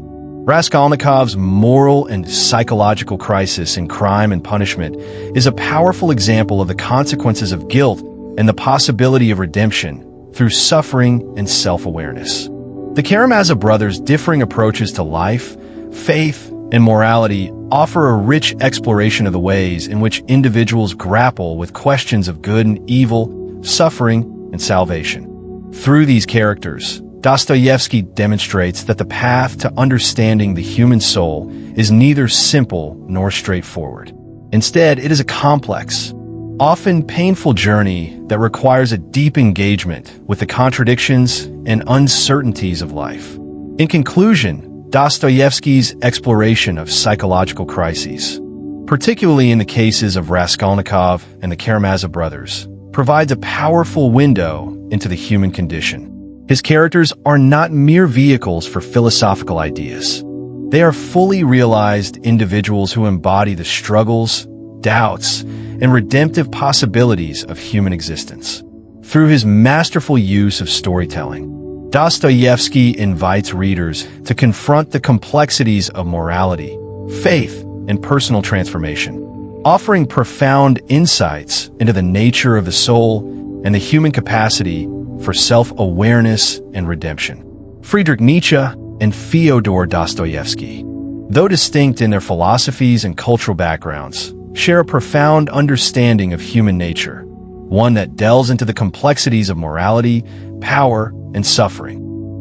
Raskolnikov's moral and psychological crisis in Crime and Punishment is a powerful example of the consequences of guilt and the possibility of redemption through suffering and self-awareness. The Karamazov brothers' differing approaches to life, faith, and morality offer a rich exploration of the ways in which individuals grapple with questions of good and evil, suffering, and salvation. Through these characters, Dostoevsky demonstrates that the path to understanding the human soul is neither simple nor straightforward. Instead, it is a complex, often painful journey that requires a deep engagement with the contradictions and uncertainties of life. In conclusion, Dostoevsky's exploration of psychological crises, particularly in the cases of Raskolnikov and the Karamazov brothers, provides a powerful window into the human condition. His characters are not mere vehicles for philosophical ideas. They are fully realized individuals who embody the struggles, doubts, and redemptive possibilities of human existence. Through his masterful use of storytelling, Dostoevsky invites readers to confront the complexities of morality, faith, and personal transformation, offering profound insights into the nature of the soul and the human capacity for self-awareness and redemption. Friedrich Nietzsche and Fyodor Dostoevsky, though distinct in their philosophies and cultural backgrounds, share a profound understanding of human nature, one that delves into the complexities of morality, power, and suffering.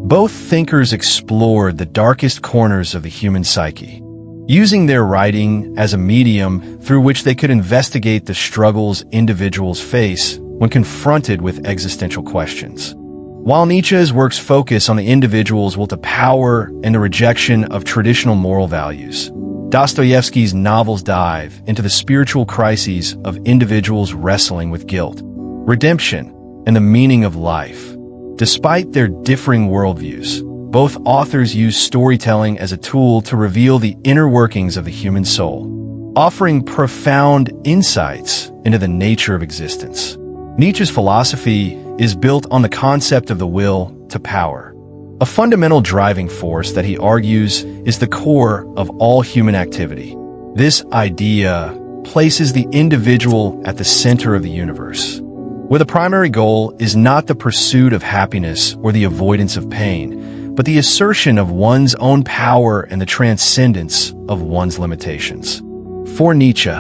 Both thinkers explored the darkest corners of the human psyche, using their writing as a medium through which they could investigate the struggles individuals face when confronted with existential questions. While Nietzsche's works focus on the individual's will to power and the rejection of traditional moral values, Dostoevsky's novels dive into the spiritual crises of individuals wrestling with guilt, redemption, and the meaning of life. Despite their differing worldviews, both authors use storytelling as a tool to reveal the inner workings of the human soul, offering profound insights into the nature of existence. Nietzsche's philosophy is built on the concept of the will to power, a fundamental driving force that he argues is the core of all human activity. This idea places the individual at the center of the universe, where the primary goal is not the pursuit of happiness or the avoidance of pain, but the assertion of one's own power and the transcendence of one's limitations. For Nietzsche,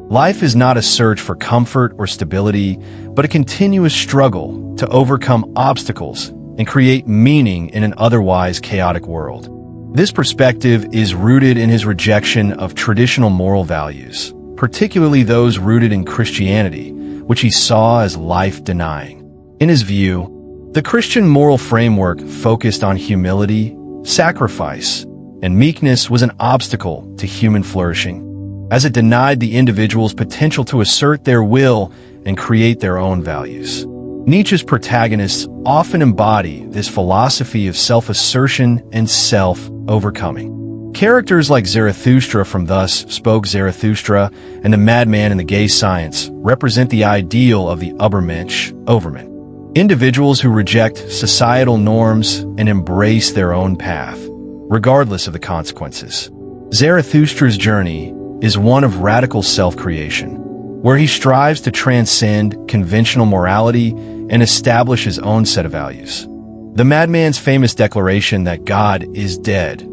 life is not a search for comfort or stability, but a continuous struggle to overcome obstacles and create meaning in an otherwise chaotic world. This perspective is rooted in his rejection of traditional moral values, particularly those rooted in Christianity, which he saw as life-denying. In his view, the Christian moral framework focused on humility, sacrifice, and meekness was an obstacle to human flourishing, as it denied the individual's potential to assert their will and create their own values. Nietzsche's protagonists often embody this philosophy of self-assertion and self-overcoming. Characters like Zarathustra from Thus Spoke Zarathustra and the Madman in the Gay Science represent the ideal of the Übermensch, Overman, individuals who reject societal norms and embrace their own path, regardless of the consequences. Zarathustra's journey is one of radical self-creation, where he strives to transcend conventional morality and establish his own set of values. The madman's famous declaration that God is dead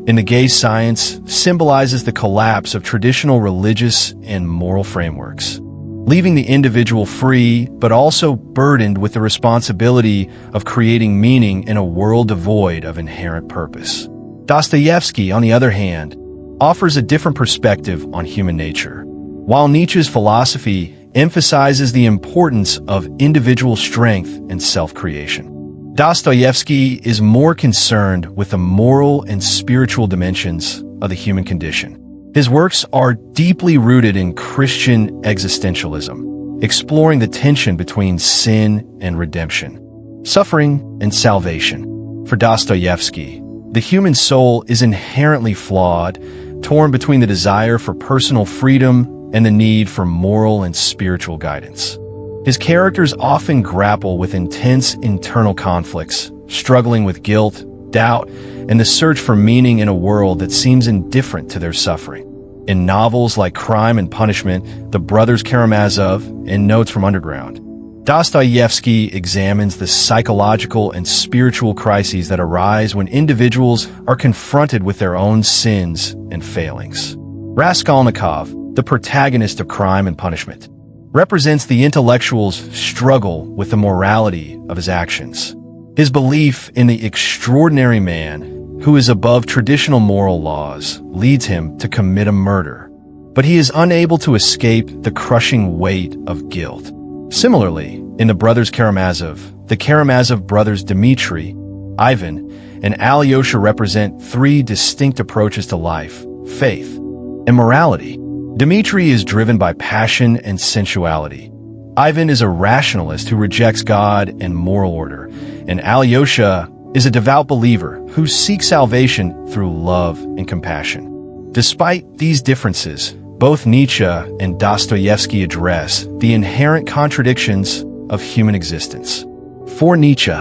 in the Gay Science symbolizes the collapse of traditional religious and moral frameworks, leaving the individual free but also burdened with the responsibility of creating meaning in a world devoid of inherent purpose. Dostoevsky, on the other hand, offers a different perspective on human nature. While Nietzsche's philosophy emphasizes the importance of individual strength and self-creation, Dostoevsky is more concerned with the moral and spiritual dimensions of the human condition. His works are deeply rooted in Christian existentialism, exploring the tension between sin and redemption, suffering and salvation. For Dostoevsky, the human soul is inherently flawed, torn between the desire for personal freedom and the need for moral and spiritual guidance. His characters often grapple with intense internal conflicts, struggling with guilt, doubt, and the search for meaning in a world that seems indifferent to their suffering. In novels like Crime and Punishment, The Brothers Karamazov, and Notes from Underground, Dostoevsky examines the psychological and spiritual crises that arise when individuals are confronted with their own sins and failings. Raskolnikov, the protagonist of Crime and Punishment, represents the intellectual's struggle with the morality of his actions. His belief in the extraordinary man who is above traditional moral laws leads him to commit a murder, but he is unable to escape the crushing weight of guilt. Similarly, in The Brothers Karamazov, the Karamazov brothers Dmitri, Ivan, and Alyosha represent three distinct approaches to life, faith, and morality. Dmitri is driven by passion and sensuality. Ivan is a rationalist who rejects God and moral order, and Alyosha is a devout believer who seeks salvation through love and compassion. Despite these differences, both Nietzsche and Dostoevsky address the inherent contradictions of human existence. For Nietzsche,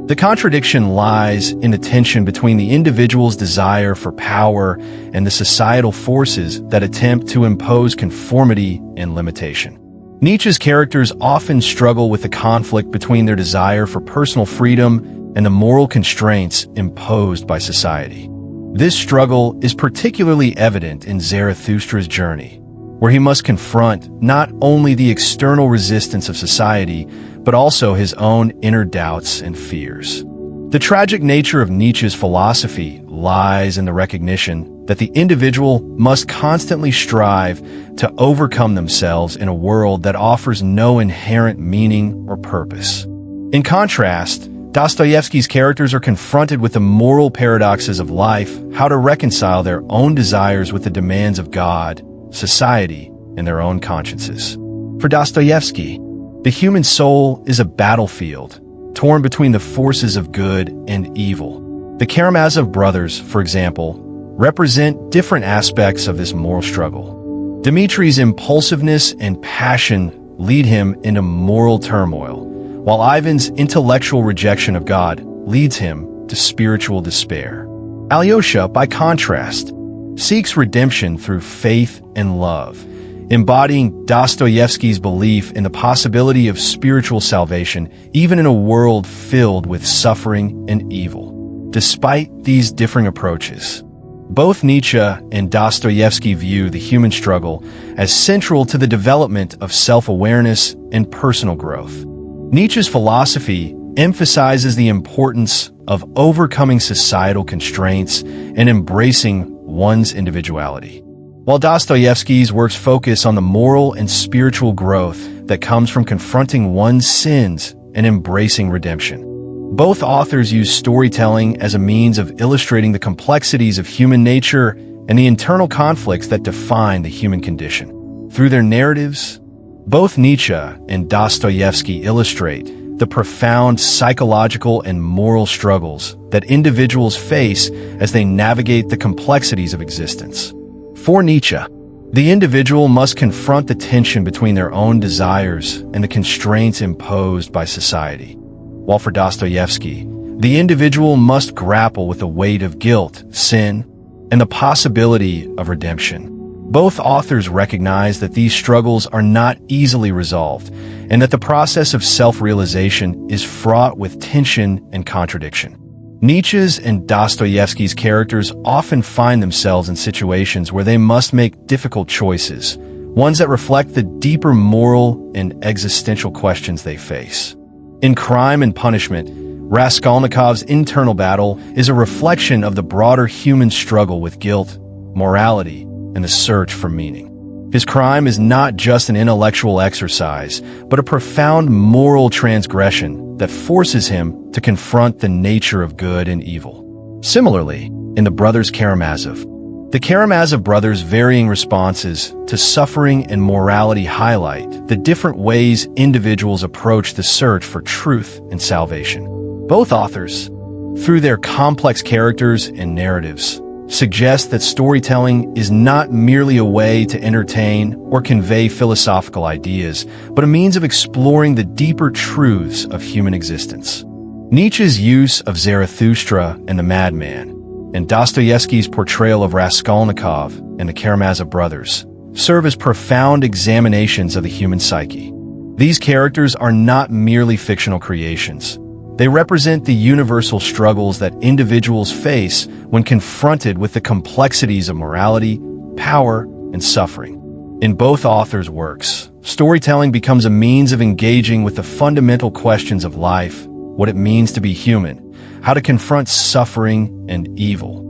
the contradiction lies in the tension between the individual's desire for power and the societal forces that attempt to impose conformity and limitation. Nietzsche's characters often struggle with the conflict between their desire for personal freedom and the moral constraints imposed by society. This struggle is particularly evident in Zarathustra's journey, where he must confront not only the external resistance of society, but also his own inner doubts and fears. The tragic nature of Nietzsche's philosophy lies in the recognition that the individual must constantly strive to overcome themselves in a world that offers no inherent meaning or purpose. In contrast, Dostoevsky's characters are confronted with the moral paradoxes of life, how to reconcile their own desires with the demands of God, society, and their own consciences. For Dostoevsky, the human soul is a battlefield, torn between the forces of good and evil. The Karamazov brothers, for example, represent different aspects of this moral struggle. Dmitri's impulsiveness and passion lead him into moral turmoil, while Ivan's intellectual rejection of God leads him to spiritual despair. Alyosha, by contrast, seeks redemption through faith and love, embodying Dostoevsky's belief in the possibility of spiritual salvation even in a world filled with suffering and evil. Despite these differing approaches, both Nietzsche and Dostoevsky view the human struggle as central to the development of self-awareness and personal growth. Nietzsche's philosophy emphasizes the importance of overcoming societal constraints and embracing one's individuality, while Dostoevsky's works focus on the moral and spiritual growth that comes from confronting one's sins and embracing redemption. Both authors use storytelling as a means of illustrating the complexities of human nature and the internal conflicts that define the human condition. Through their narratives, both Nietzsche and Dostoevsky illustrate the profound psychological and moral struggles that individuals face as they navigate the complexities of existence. For Nietzsche, the individual must confront the tension between their own desires and the constraints imposed by society, while for Dostoevsky, the individual must grapple with the weight of guilt, sin, and the possibility of redemption. Both authors recognize that these struggles are not easily resolved, and that the process of self-realization is fraught with tension and contradiction. Nietzsche's and Dostoevsky's characters often find themselves in situations where they must make difficult choices, ones that reflect the deeper moral and existential questions they face. In Crime and Punishment, Raskolnikov's internal battle is a reflection of the broader human struggle with guilt, morality, and the search for meaning. His crime is not just an intellectual exercise, but a profound moral transgression that forces him to confront the nature of good and evil. Similarly, in The Brothers Karamazov, the Karamazov brothers' varying responses to suffering and morality highlight the different ways individuals approach the search for truth and salvation. Both authors, through their complex characters and narratives, suggest that storytelling is not merely a way to entertain or convey philosophical ideas, but a means of exploring the deeper truths of human existence. Nietzsche's use of Zarathustra and the madman, and Dostoevsky's portrayal of Raskolnikov and the Karamazov brothers serve as profound examinations of the human psyche. These characters are not merely fictional creations. They represent the universal struggles that individuals face when confronted with the complexities of morality, power, and suffering. In both authors' works, storytelling becomes a means of engaging with the fundamental questions of life, what it means to be human, how to confront suffering and evil,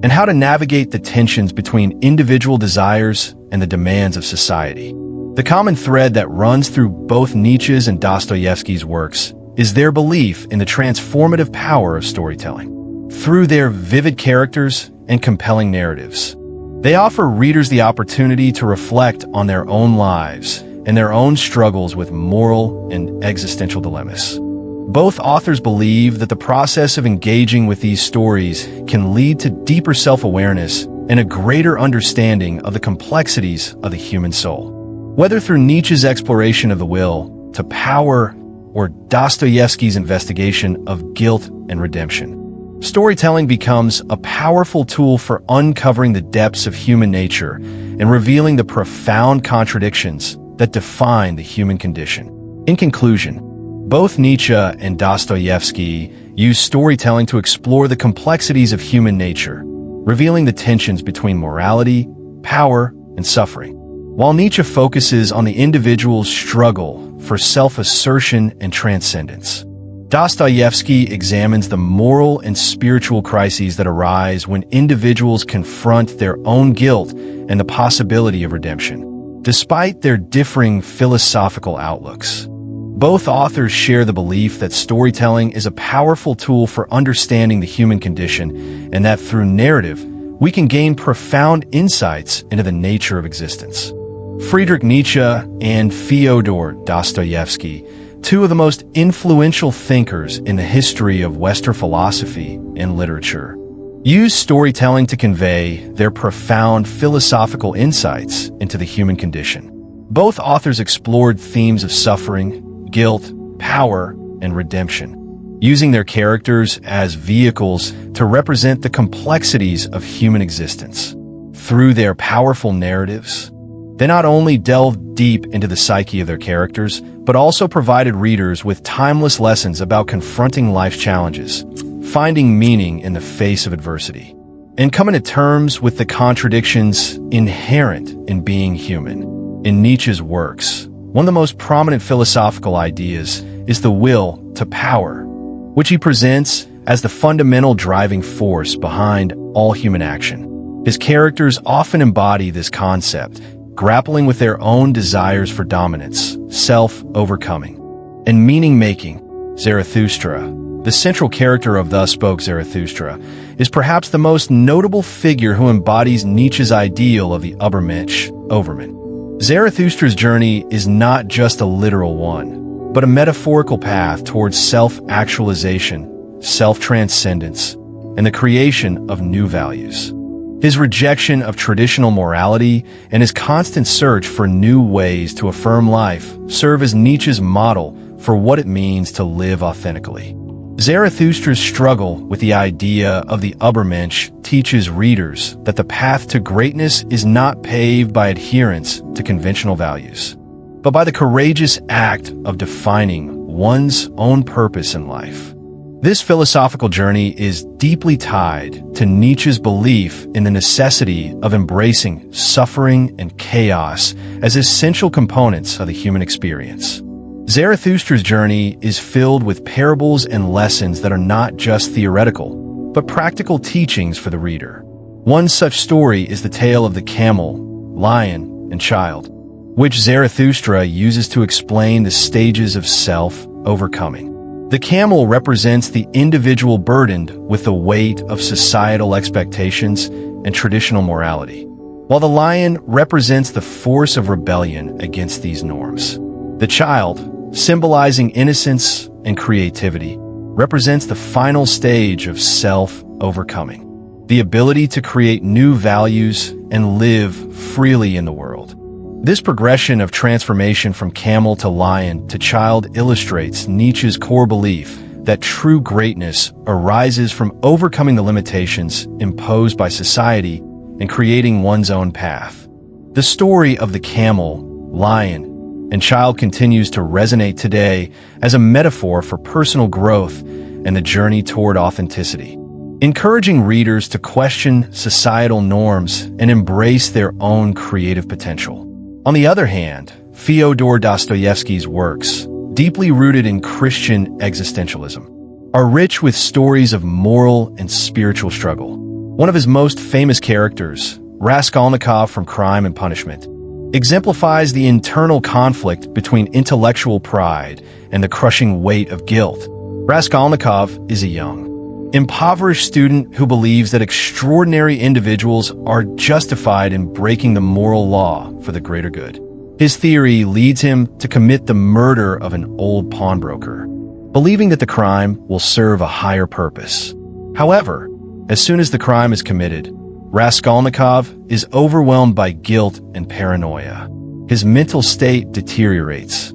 and how to navigate the tensions between individual desires and the demands of society. The common thread that runs through both Nietzsche's and Dostoevsky's works is their belief in the transformative power of storytelling. Through their vivid characters and compelling narratives, they offer readers the opportunity to reflect on their own lives and their own struggles with moral and existential dilemmas. Both authors believe that the process of engaging with these stories can lead to deeper self-awareness and a greater understanding of the complexities of the human soul. Whether through Nietzsche's exploration of the will to power or Dostoevsky's investigation of guilt and redemption, storytelling becomes a powerful tool for uncovering the depths of human nature and revealing the profound contradictions that define the human condition. In conclusion, both Nietzsche and Dostoevsky use storytelling to explore the complexities of human nature, revealing the tensions between morality, power, and suffering. While Nietzsche focuses on the individual's struggle for self-assertion and transcendence, Dostoevsky examines the moral and spiritual crises that arise when individuals confront their own guilt and the possibility of redemption. Despite their differing philosophical outlooks, both authors share the belief that storytelling is a powerful tool for understanding the human condition and that through narrative, we can gain profound insights into the nature of existence. Friedrich Nietzsche and Fyodor Dostoevsky, two of the most influential thinkers in the history of Western philosophy and literature, use storytelling to convey their profound philosophical insights into the human condition. Both authors explored themes of suffering, guilt, power, and redemption, using their characters as vehicles to represent the complexities of human existence. Through their powerful narratives, they not only delved deep into the psyche of their characters, but also provided readers with timeless lessons about confronting life's challenges, finding meaning in the face of adversity, and coming to terms with the contradictions inherent in being human. In Nietzsche's works, one of the most prominent philosophical ideas is the will to power, which he presents as the fundamental driving force behind all human action. His characters often embody this concept, grappling with their own desires for dominance, self-overcoming, and meaning-making. Zarathustra, the central character of Thus Spoke Zarathustra, is perhaps the most notable figure who embodies Nietzsche's ideal of the Übermensch, Overman. Zarathustra's journey is not just a literal one, but a metaphorical path towards self-actualization, self-transcendence, and the creation of new values. His rejection of traditional morality and his constant search for new ways to affirm life serve as Nietzsche's model for what it means to live authentically. Zarathustra's struggle with the idea of the Übermensch teaches readers that the path to greatness is not paved by adherence to conventional values, but by the courageous act of defining one's own purpose in life. This philosophical journey is deeply tied to Nietzsche's belief in the necessity of embracing suffering and chaos as essential components of the human experience. Zarathustra's journey is filled with parables and lessons that are not just theoretical, but practical teachings for the reader. One such story is the tale of the camel, lion, and child, which Zarathustra uses to explain the stages of self-overcoming. The camel represents the individual burdened with the weight of societal expectations and traditional morality, while the lion represents the force of rebellion against these norms. The child, symbolizing innocence and creativity, represents the final stage of self-overcoming, the ability to create new values and live freely in the world. This progression of transformation from camel to lion to child illustrates Nietzsche's core belief that true greatness arises from overcoming the limitations imposed by society and creating one's own path. The story of the camel, lion, and child continues to resonate today as a metaphor for personal growth and the journey toward authenticity, encouraging readers to question societal norms and embrace their own creative potential. On the other hand, Fyodor Dostoevsky's works, deeply rooted in Christian existentialism, are rich with stories of moral and spiritual struggle. One of his most famous characters, Raskolnikov from Crime and Punishment, exemplifies the internal conflict between intellectual pride and the crushing weight of guilt. Raskolnikov is a young, impoverished student who believes that extraordinary individuals are justified in breaking the moral law for the greater good. His theory leads him to commit the murder of an old pawnbroker, believing that the crime will serve a higher purpose. However, as soon as the crime is committed, Raskolnikov is overwhelmed by guilt and paranoia. His mental state deteriorates,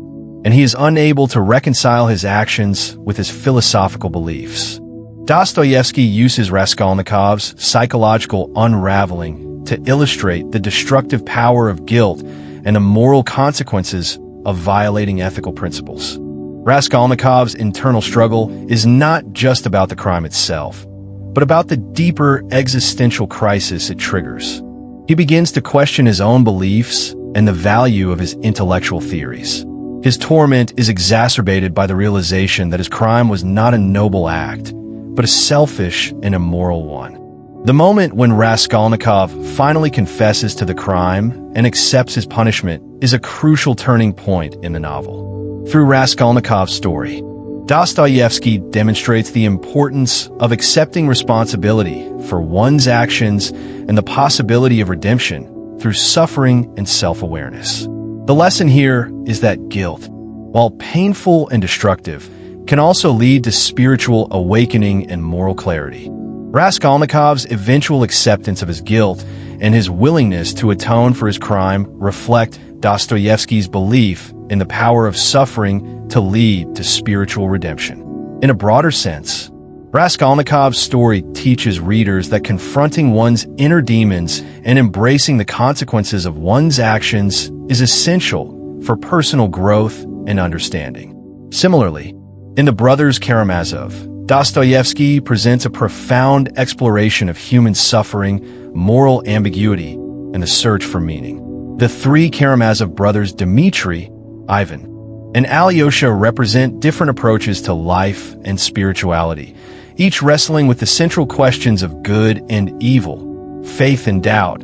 and he is unable to reconcile his actions with his philosophical beliefs. Dostoevsky uses Raskolnikov's psychological unraveling to illustrate the destructive power of guilt and the moral consequences of violating ethical principles. Raskolnikov's internal struggle is not just about the crime itself, but about the deeper existential crisis it triggers. He begins to question his own beliefs and the value of his intellectual theories. His torment is exacerbated by the realization that his crime was not a noble act, but a selfish and immoral one. The moment when Raskolnikov finally confesses to the crime and accepts his punishment is a crucial turning point in the novel. Through Raskolnikov's story, Dostoevsky demonstrates the importance of accepting responsibility for one's actions and the possibility of redemption through suffering and self-awareness. The lesson here is that guilt, while painful and destructive, can also lead to spiritual awakening and moral clarity. Raskolnikov's eventual acceptance of his guilt and his willingness to atone for his crime reflect Dostoevsky's belief in the power of suffering to lead to spiritual redemption. In a broader sense, Raskolnikov's story teaches readers that confronting one's inner demons and embracing the consequences of one's actions is essential for personal growth and understanding. Similarly, in The Brothers Karamazov, Dostoevsky presents a profound exploration of human suffering, moral ambiguity, and the search for meaning. The three Karamazov brothers, Dmitri, Ivan, and Alyosha, represent different approaches to life and spirituality, each wrestling with the central questions of good and evil, faith and doubt,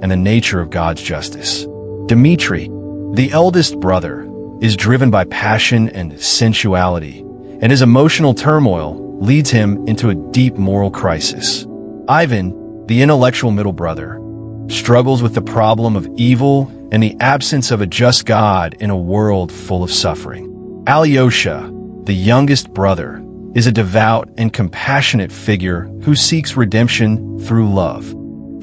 and the nature of God's justice. Dmitri, the eldest brother, is driven by passion and sensuality, and his emotional turmoil leads him into a deep moral crisis. Ivan, the intellectual middle brother, struggles with the problem of evil and the absence of a just God in a world full of suffering. Alyosha, the youngest brother, is a devout and compassionate figure who seeks redemption through love,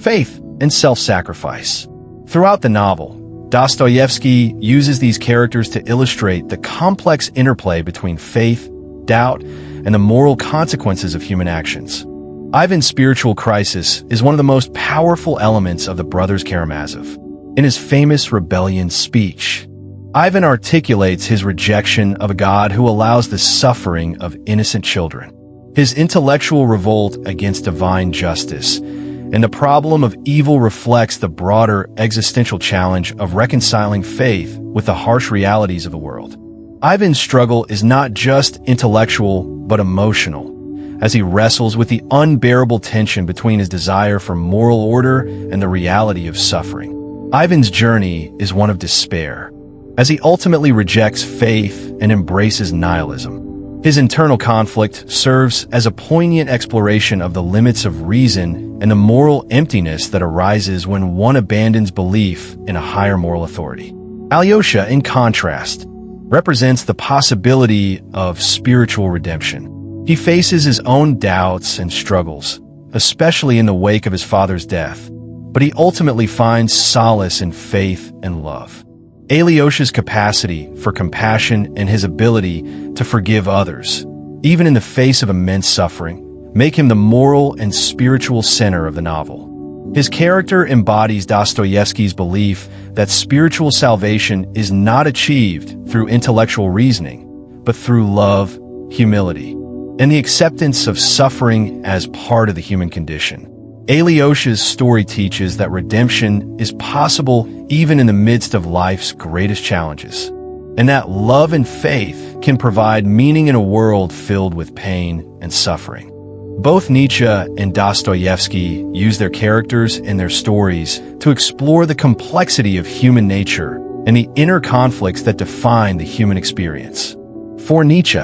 faith, and self-sacrifice. Throughout the novel, Dostoevsky uses these characters to illustrate the complex interplay between faith, doubt, and the moral consequences of human actions. Ivan's spiritual crisis is one of the most powerful elements of The Brothers Karamazov. In his famous rebellion speech, Ivan articulates his rejection of a God who allows the suffering of innocent children, his intellectual revolt against divine justice, and the problem of evil reflects the broader existential challenge of reconciling faith with the harsh realities of the world. Ivan's struggle is not just intellectual, but emotional, as he wrestles with the unbearable tension between his desire for moral order and the reality of suffering. Ivan's journey is one of despair, as he ultimately rejects faith and embraces nihilism. His internal conflict serves as a poignant exploration of the limits of reason and the moral emptiness that arises when one abandons belief in a higher moral authority. Alyosha, in contrast, represents the possibility of spiritual redemption. He faces his own doubts and struggles, especially in the wake of his father's death, but he ultimately finds solace in faith and love. Alyosha's capacity for compassion and his ability to forgive others even in the face of immense suffering, make him the moral and spiritual center of the novel. His character embodies Dostoevsky's belief that spiritual salvation is not achieved through intellectual reasoning, but through love, humility, and the acceptance of suffering as part of the human condition. Alyosha's story teaches that redemption is possible even in the midst of life's greatest challenges, and that love and faith can provide meaning in a world filled with pain and suffering. Both Nietzsche and Dostoevsky use their characters and their stories to explore the complexity of human nature and the inner conflicts that define the human experience. For Nietzsche,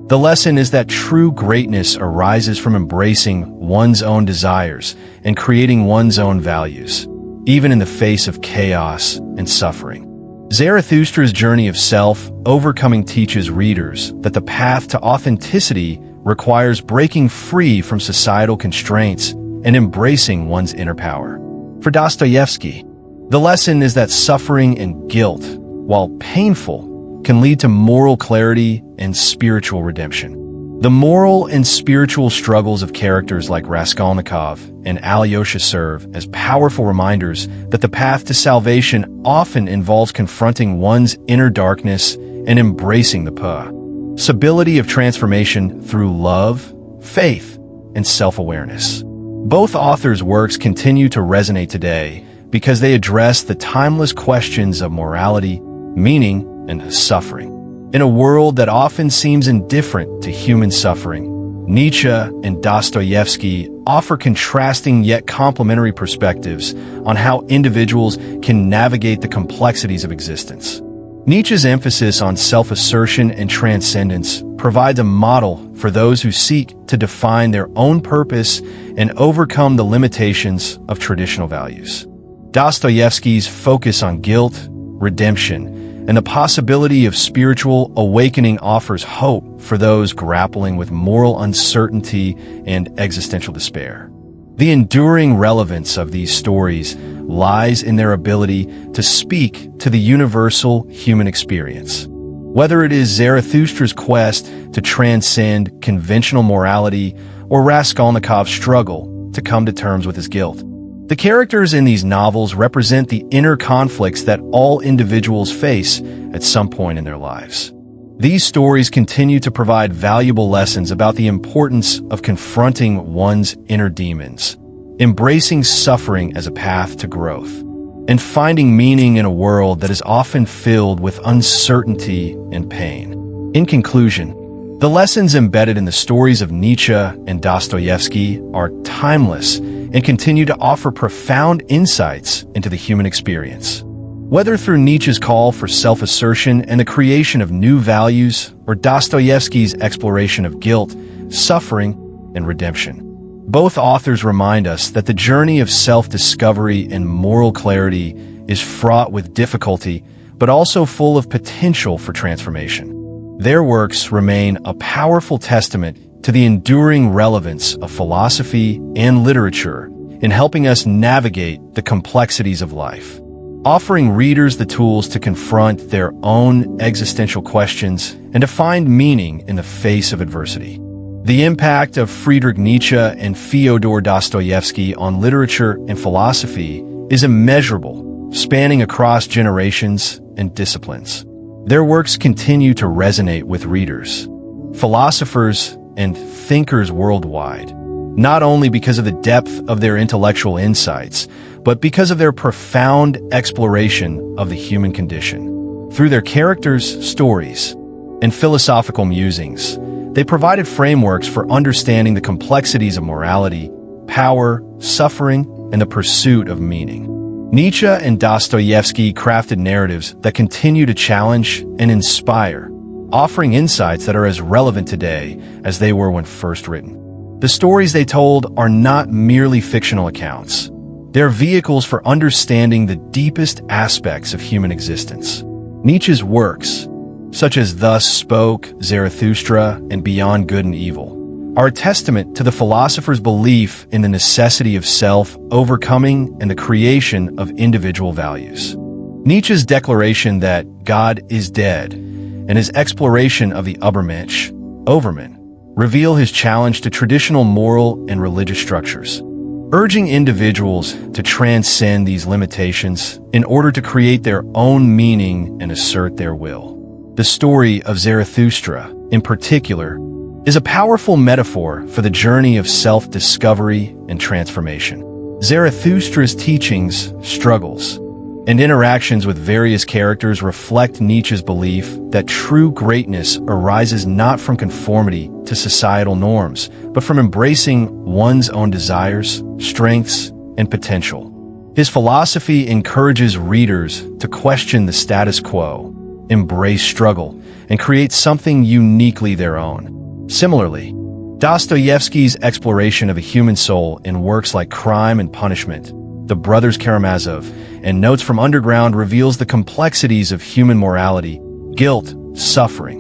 the lesson is that true greatness arises from embracing one's own desires and creating one's own values, even in the face of chaos and suffering. Zarathustra's journey of self-overcoming teaches readers that the path to authenticity requires breaking free from societal constraints and embracing one's inner power. For Dostoevsky, the lesson is that suffering and guilt, while painful, can lead to moral clarity and spiritual redemption. The moral and spiritual struggles of characters like Raskolnikov and Alyosha serve as powerful reminders that the path to salvation often involves confronting one's inner darkness and embracing the possibility of transformation through love, faith, and self-awareness. Both authors' works continue to resonate today because they address the timeless questions of morality, meaning, and suffering. In a world that often seems indifferent to human suffering, Nietzsche and Dostoevsky offer contrasting yet complementary perspectives on how individuals can navigate the complexities of existence. Nietzsche's emphasis on self-assertion and transcendence provides a model for those who seek to define their own purpose and overcome the limitations of traditional values. Dostoevsky's focus on guilt, redemption, and the possibility of spiritual awakening offers hope for those grappling with moral uncertainty and existential despair. The enduring relevance of these stories lies in their ability to speak to the universal human experience. Whether it is Zarathustra's quest to transcend conventional morality or Raskolnikov's struggle to come to terms with his guilt, the characters in these novels represent the inner conflicts that all individuals face at some point in their lives. These stories continue to provide valuable lessons about the importance of confronting one's inner demons, embracing suffering as a path to growth, and finding meaning in a world that is often filled with uncertainty and pain. In conclusion, the lessons embedded in the stories of Nietzsche and Dostoevsky are timeless and continue to offer profound insights into the human experience. Whether through Nietzsche's call for self-assertion and the creation of new values, or Dostoevsky's exploration of guilt, suffering, and redemption, both authors remind us that the journey of self-discovery and moral clarity is fraught with difficulty, but also full of potential for transformation. Their works remain a powerful testament to the enduring relevance of philosophy and literature in helping us navigate the complexities of life, offering readers the tools to confront their own existential questions and to find meaning in the face of adversity. The impact of Friedrich Nietzsche and Fyodor Dostoevsky on literature and philosophy is immeasurable, spanning across generations and disciplines. Their works continue to resonate with readers, philosophers, and thinkers worldwide, not only because of the depth of their intellectual insights, but because of their profound exploration of the human condition. Through their characters, stories, and philosophical musings, they provided frameworks for understanding the complexities of morality, power, suffering, and the pursuit of meaning. Nietzsche and Dostoevsky crafted narratives that continue to challenge and inspire, offering insights that are as relevant today as they were when first written. The stories they told are not merely fictional accounts. They're vehicles for understanding the deepest aspects of human existence. Nietzsche's works, such as Thus Spoke Zarathustra and Beyond Good and Evil, are a testament to the philosopher's belief in the necessity of self-overcoming and the creation of individual values. Nietzsche's declaration that God is dead and his exploration of the Übermensch, Overman, reveal his challenge to traditional moral and religious structures, urging individuals to transcend these limitations in order to create their own meaning and assert their will. The story of Zarathustra, in particular, is a powerful metaphor for the journey of self-discovery and transformation. Zarathustra's teachings, struggles, and interactions with various characters reflect Nietzsche's belief that true greatness arises not from conformity to societal norms, but from embracing one's own desires, strengths, and potential. His philosophy encourages readers to question the status quo, embrace struggle, and create something uniquely their own. Similarly, Dostoevsky's exploration of the human soul in works like Crime and Punishment, The Brothers Karamazov, and Notes from Underground reveals the complexities of human morality, guilt, suffering,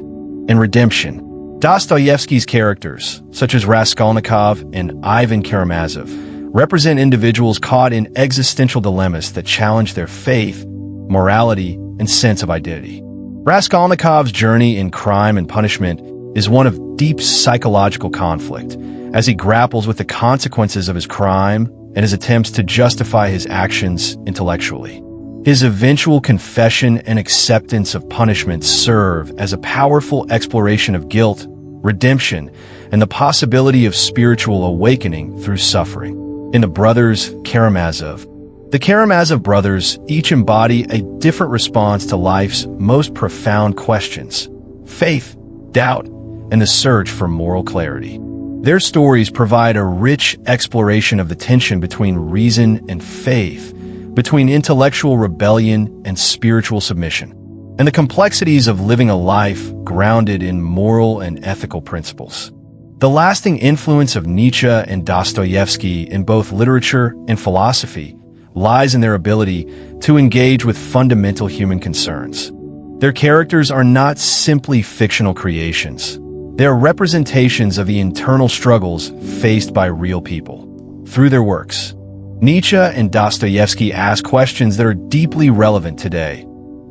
and redemption. Dostoevsky's characters, such as Raskolnikov and Ivan Karamazov, represent individuals caught in existential dilemmas that challenge their faith, morality, and sense of identity. Raskolnikov's journey in Crime and Punishment is one of deep psychological conflict, as he grapples with the consequences of his crime and his attempts to justify his actions intellectually. His eventual confession and acceptance of punishment serve as a powerful exploration of guilt, redemption, and the possibility of spiritual awakening through suffering. In The Brothers Karamazov, the Karamazov brothers each embody a different response to life's most profound questions: faith, doubt, and the search for moral clarity. Their stories provide a rich exploration of the tension between reason and faith, between intellectual rebellion and spiritual submission, and the complexities of living a life grounded in moral and ethical principles. The lasting influence of Nietzsche and Dostoevsky in both literature and philosophy lies in their ability to engage with fundamental human concerns. Their characters are not simply fictional creations. They are representations of the internal struggles faced by real people. Through their works, Nietzsche and Dostoevsky ask questions that are deeply relevant today.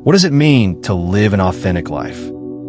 What does it mean to live an authentic life?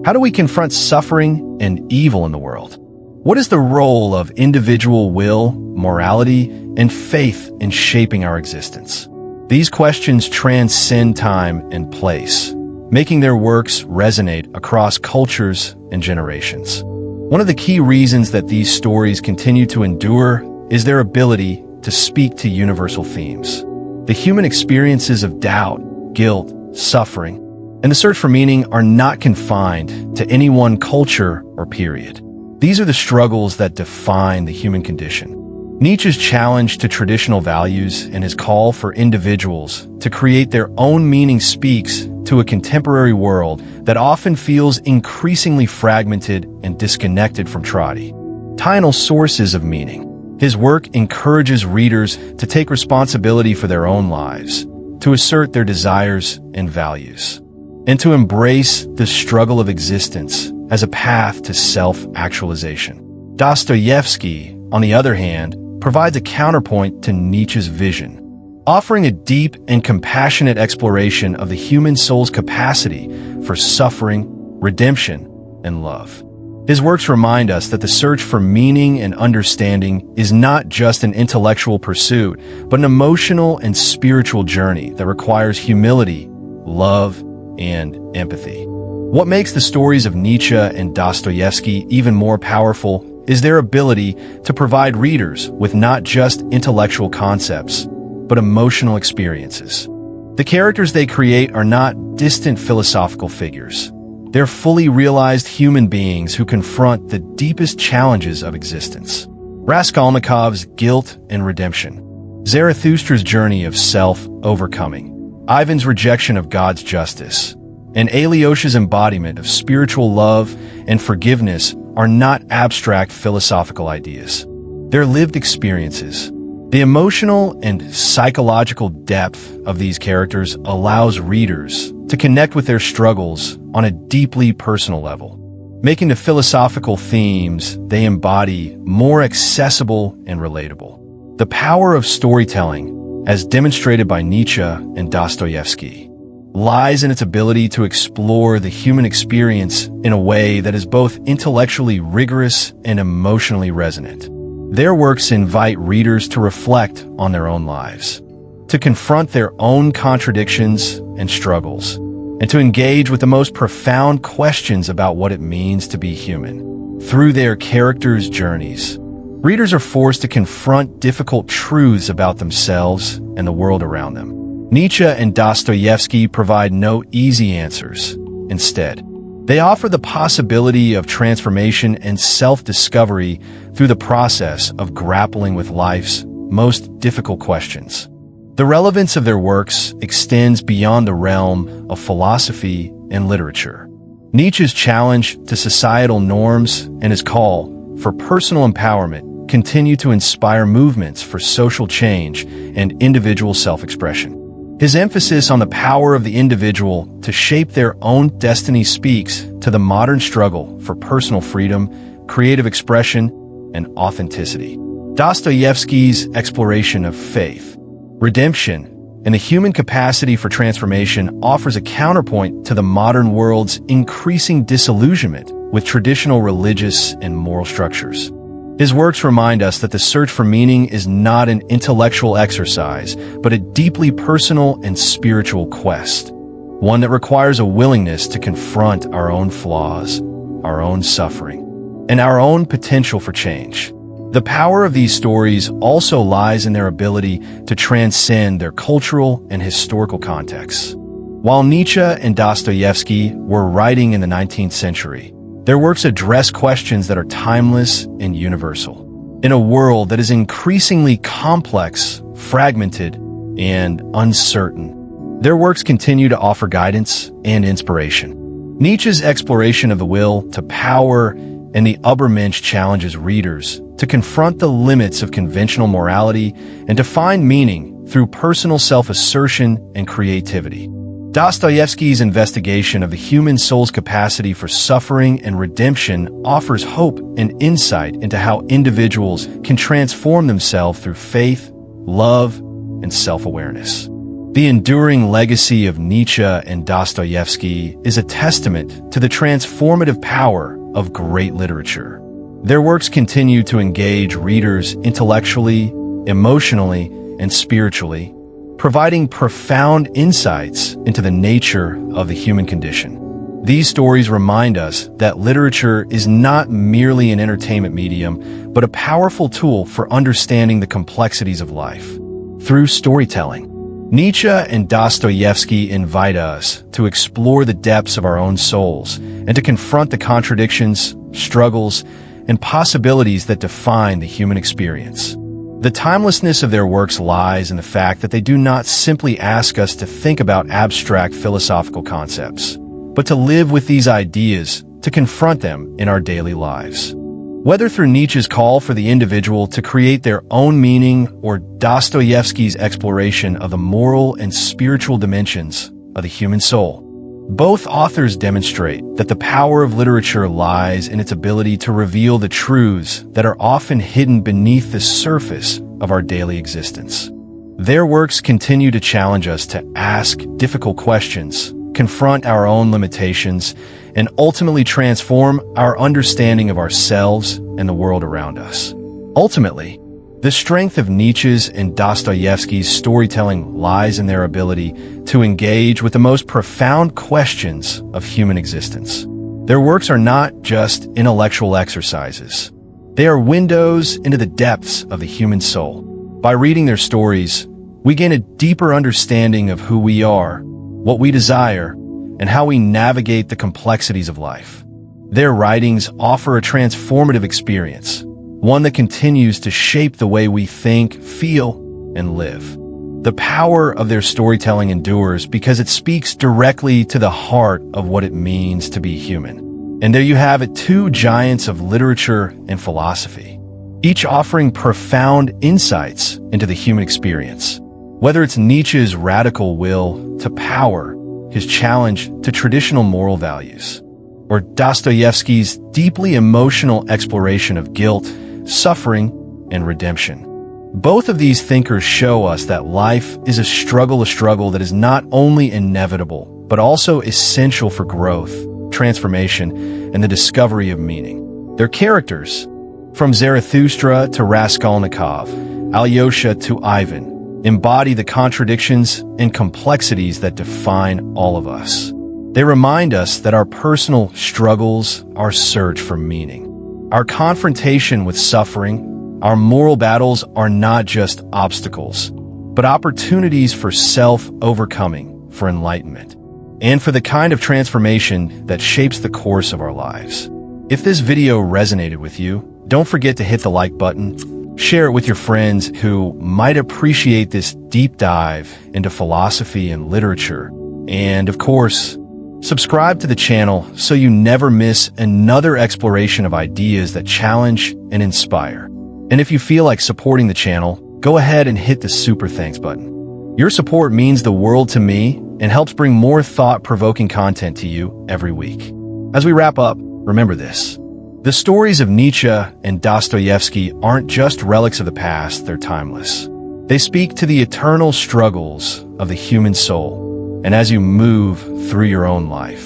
How do we confront suffering and evil in the world? What is the role of individual will, morality, and faith in shaping our existence? These questions transcend time and place, making their works resonate across cultures and generations. One of the key reasons that these stories continue to endure is their ability to speak to universal themes. The human experiences of doubt, guilt, suffering, and the search for meaning are not confined to any one culture or period. These are the struggles that define the human condition. Nietzsche's challenge to traditional values and his call for individuals to create their own meaning speaks to a contemporary world that often feels increasingly fragmented and disconnected from traditional sources of meaning. His work encourages readers to take responsibility for their own lives, to assert their desires and values, and to embrace the struggle of existence as a path to self-actualization. Dostoevsky, on the other hand, provides a counterpoint to Nietzsche's vision, offering a deep and compassionate exploration of the human soul's capacity for suffering, redemption, and love. His works remind us that the search for meaning and understanding is not just an intellectual pursuit, but an emotional and spiritual journey that requires humility, love, and empathy. What makes the stories of Nietzsche and Dostoevsky even more powerful is their ability to provide readers with not just intellectual concepts, but emotional experiences. The characters they create are not distant philosophical figures. They're fully realized human beings who confront the deepest challenges of existence. Raskolnikov's guilt and redemption, Zarathustra's journey of self-overcoming, Ivan's rejection of God's justice, and Alyosha's embodiment of spiritual love and forgiveness are not abstract philosophical ideas. They're lived experiences. The emotional and psychological depth of these characters allows readers to connect with their struggles on a deeply personal level, making the philosophical themes they embody more accessible and relatable. The power of storytelling, as demonstrated by Nietzsche and Dostoevsky, lies in its ability to explore the human experience in a way that is both intellectually rigorous and emotionally resonant. Their works invite readers to reflect on their own lives, to confront their own contradictions and struggles, and to engage with the most profound questions about what it means to be human. Through their characters' journeys, readers are forced to confront difficult truths about themselves and the world around them. Nietzsche and Dostoevsky provide no easy answers. Instead, they offer the possibility of transformation and self-discovery through the process of grappling with life's most difficult questions. The relevance of their works extends beyond the realm of philosophy and literature. Nietzsche's challenge to societal norms and his call for personal empowerment continue to inspire movements for social change and individual self-expression. His emphasis on the power of the individual to shape their own destiny speaks to the modern struggle for personal freedom, creative expression, and authenticity. Dostoevsky's exploration of faith, redemption, and the human capacity for transformation offers a counterpoint to the modern world's increasing disillusionment with traditional religious and moral structures. His works remind us that the search for meaning is not an intellectual exercise, but a deeply personal and spiritual quest, one that requires a willingness to confront our own flaws, our own suffering, and our own potential for change. The power of these stories also lies in their ability to transcend their cultural and historical contexts. While Nietzsche and Dostoevsky were writing in the 19th century, their works address questions that are timeless and universal. In a world that is increasingly complex, fragmented, and uncertain, their works continue to offer guidance and inspiration. Nietzsche's exploration of the will to power and the Übermensch challenges readers to confront the limits of conventional morality and to find meaning through personal self-assertion and creativity. Dostoevsky's investigation of the human soul's capacity for suffering and redemption offers hope and insight into how individuals can transform themselves through faith, love, and self-awareness. The enduring legacy of Nietzsche and Dostoevsky is a testament to the transformative power of great literature. Their works continue to engage readers intellectually, emotionally, and spiritually, providing profound insights into the nature of the human condition. These stories remind us that literature is not merely an entertainment medium, but a powerful tool for understanding the complexities of life. Through storytelling, Nietzsche and Dostoevsky invite us to explore the depths of our own souls and to confront the contradictions, struggles, and possibilities that define the human experience. The timelessness of their works lies in the fact that they do not simply ask us to think about abstract philosophical concepts, but to live with these ideas, to confront them in our daily lives. Whether through Nietzsche's call for the individual to create their own meaning or Dostoevsky's exploration of the moral and spiritual dimensions of the human soul, both authors demonstrate that the power of literature lies in its ability to reveal the truths that are often hidden beneath the surface of our daily existence. Their works continue to challenge us to ask difficult questions, confront our own limitations, and ultimately transform our understanding of ourselves and the world around us. Ultimately, the strength of Nietzsche's and Dostoevsky's storytelling lies in their ability to engage with the most profound questions of human existence. Their works are not just intellectual exercises. They are windows into the depths of the human soul. By reading their stories, we gain a deeper understanding of who we are, what we desire, and how we navigate the complexities of life. Their writings offer a transformative experience, one that continues to shape the way we think, feel, and live. The power of their storytelling endures because it speaks directly to the heart of what it means to be human. And there you have it, two giants of literature and philosophy, each offering profound insights into the human experience. Whether it's Nietzsche's radical will to power, his challenge to traditional moral values, or Dostoevsky's deeply emotional exploration of guilt, suffering, and redemption. Both of these thinkers show us that life is a struggle that is not only inevitable, but also essential for growth, transformation, and the discovery of meaning. Their characters, from Zarathustra to Raskolnikov, Alyosha to Ivan, embody the contradictions and complexities that define all of us. They remind us that our personal struggles, our search for meaning, our confrontation with suffering, our moral battles are not just obstacles, but opportunities for self-overcoming, for enlightenment, and for the kind of transformation that shapes the course of our lives. If this video resonated with you, don't forget to hit the like button, share it with your friends who might appreciate this deep dive into philosophy and literature, and of course, subscribe to the channel so you never miss another exploration of ideas that challenge and inspire. And if you feel like supporting the channel, go ahead and hit the super thanks button. Your support means the world to me and helps bring more thought-provoking content to you every week. As we wrap up, remember this. The stories of Nietzsche and Dostoevsky aren't just relics of the past, they're timeless. They speak to the eternal struggles of the human soul, and as you move through your own life,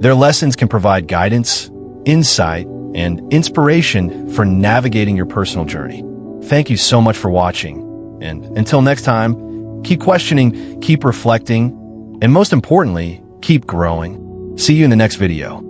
their lessons can provide guidance, insight, and inspiration for navigating your personal journey. Thank you so much for watching, and until next time, keep questioning, keep reflecting, and most importantly, keep growing. See you in the next video.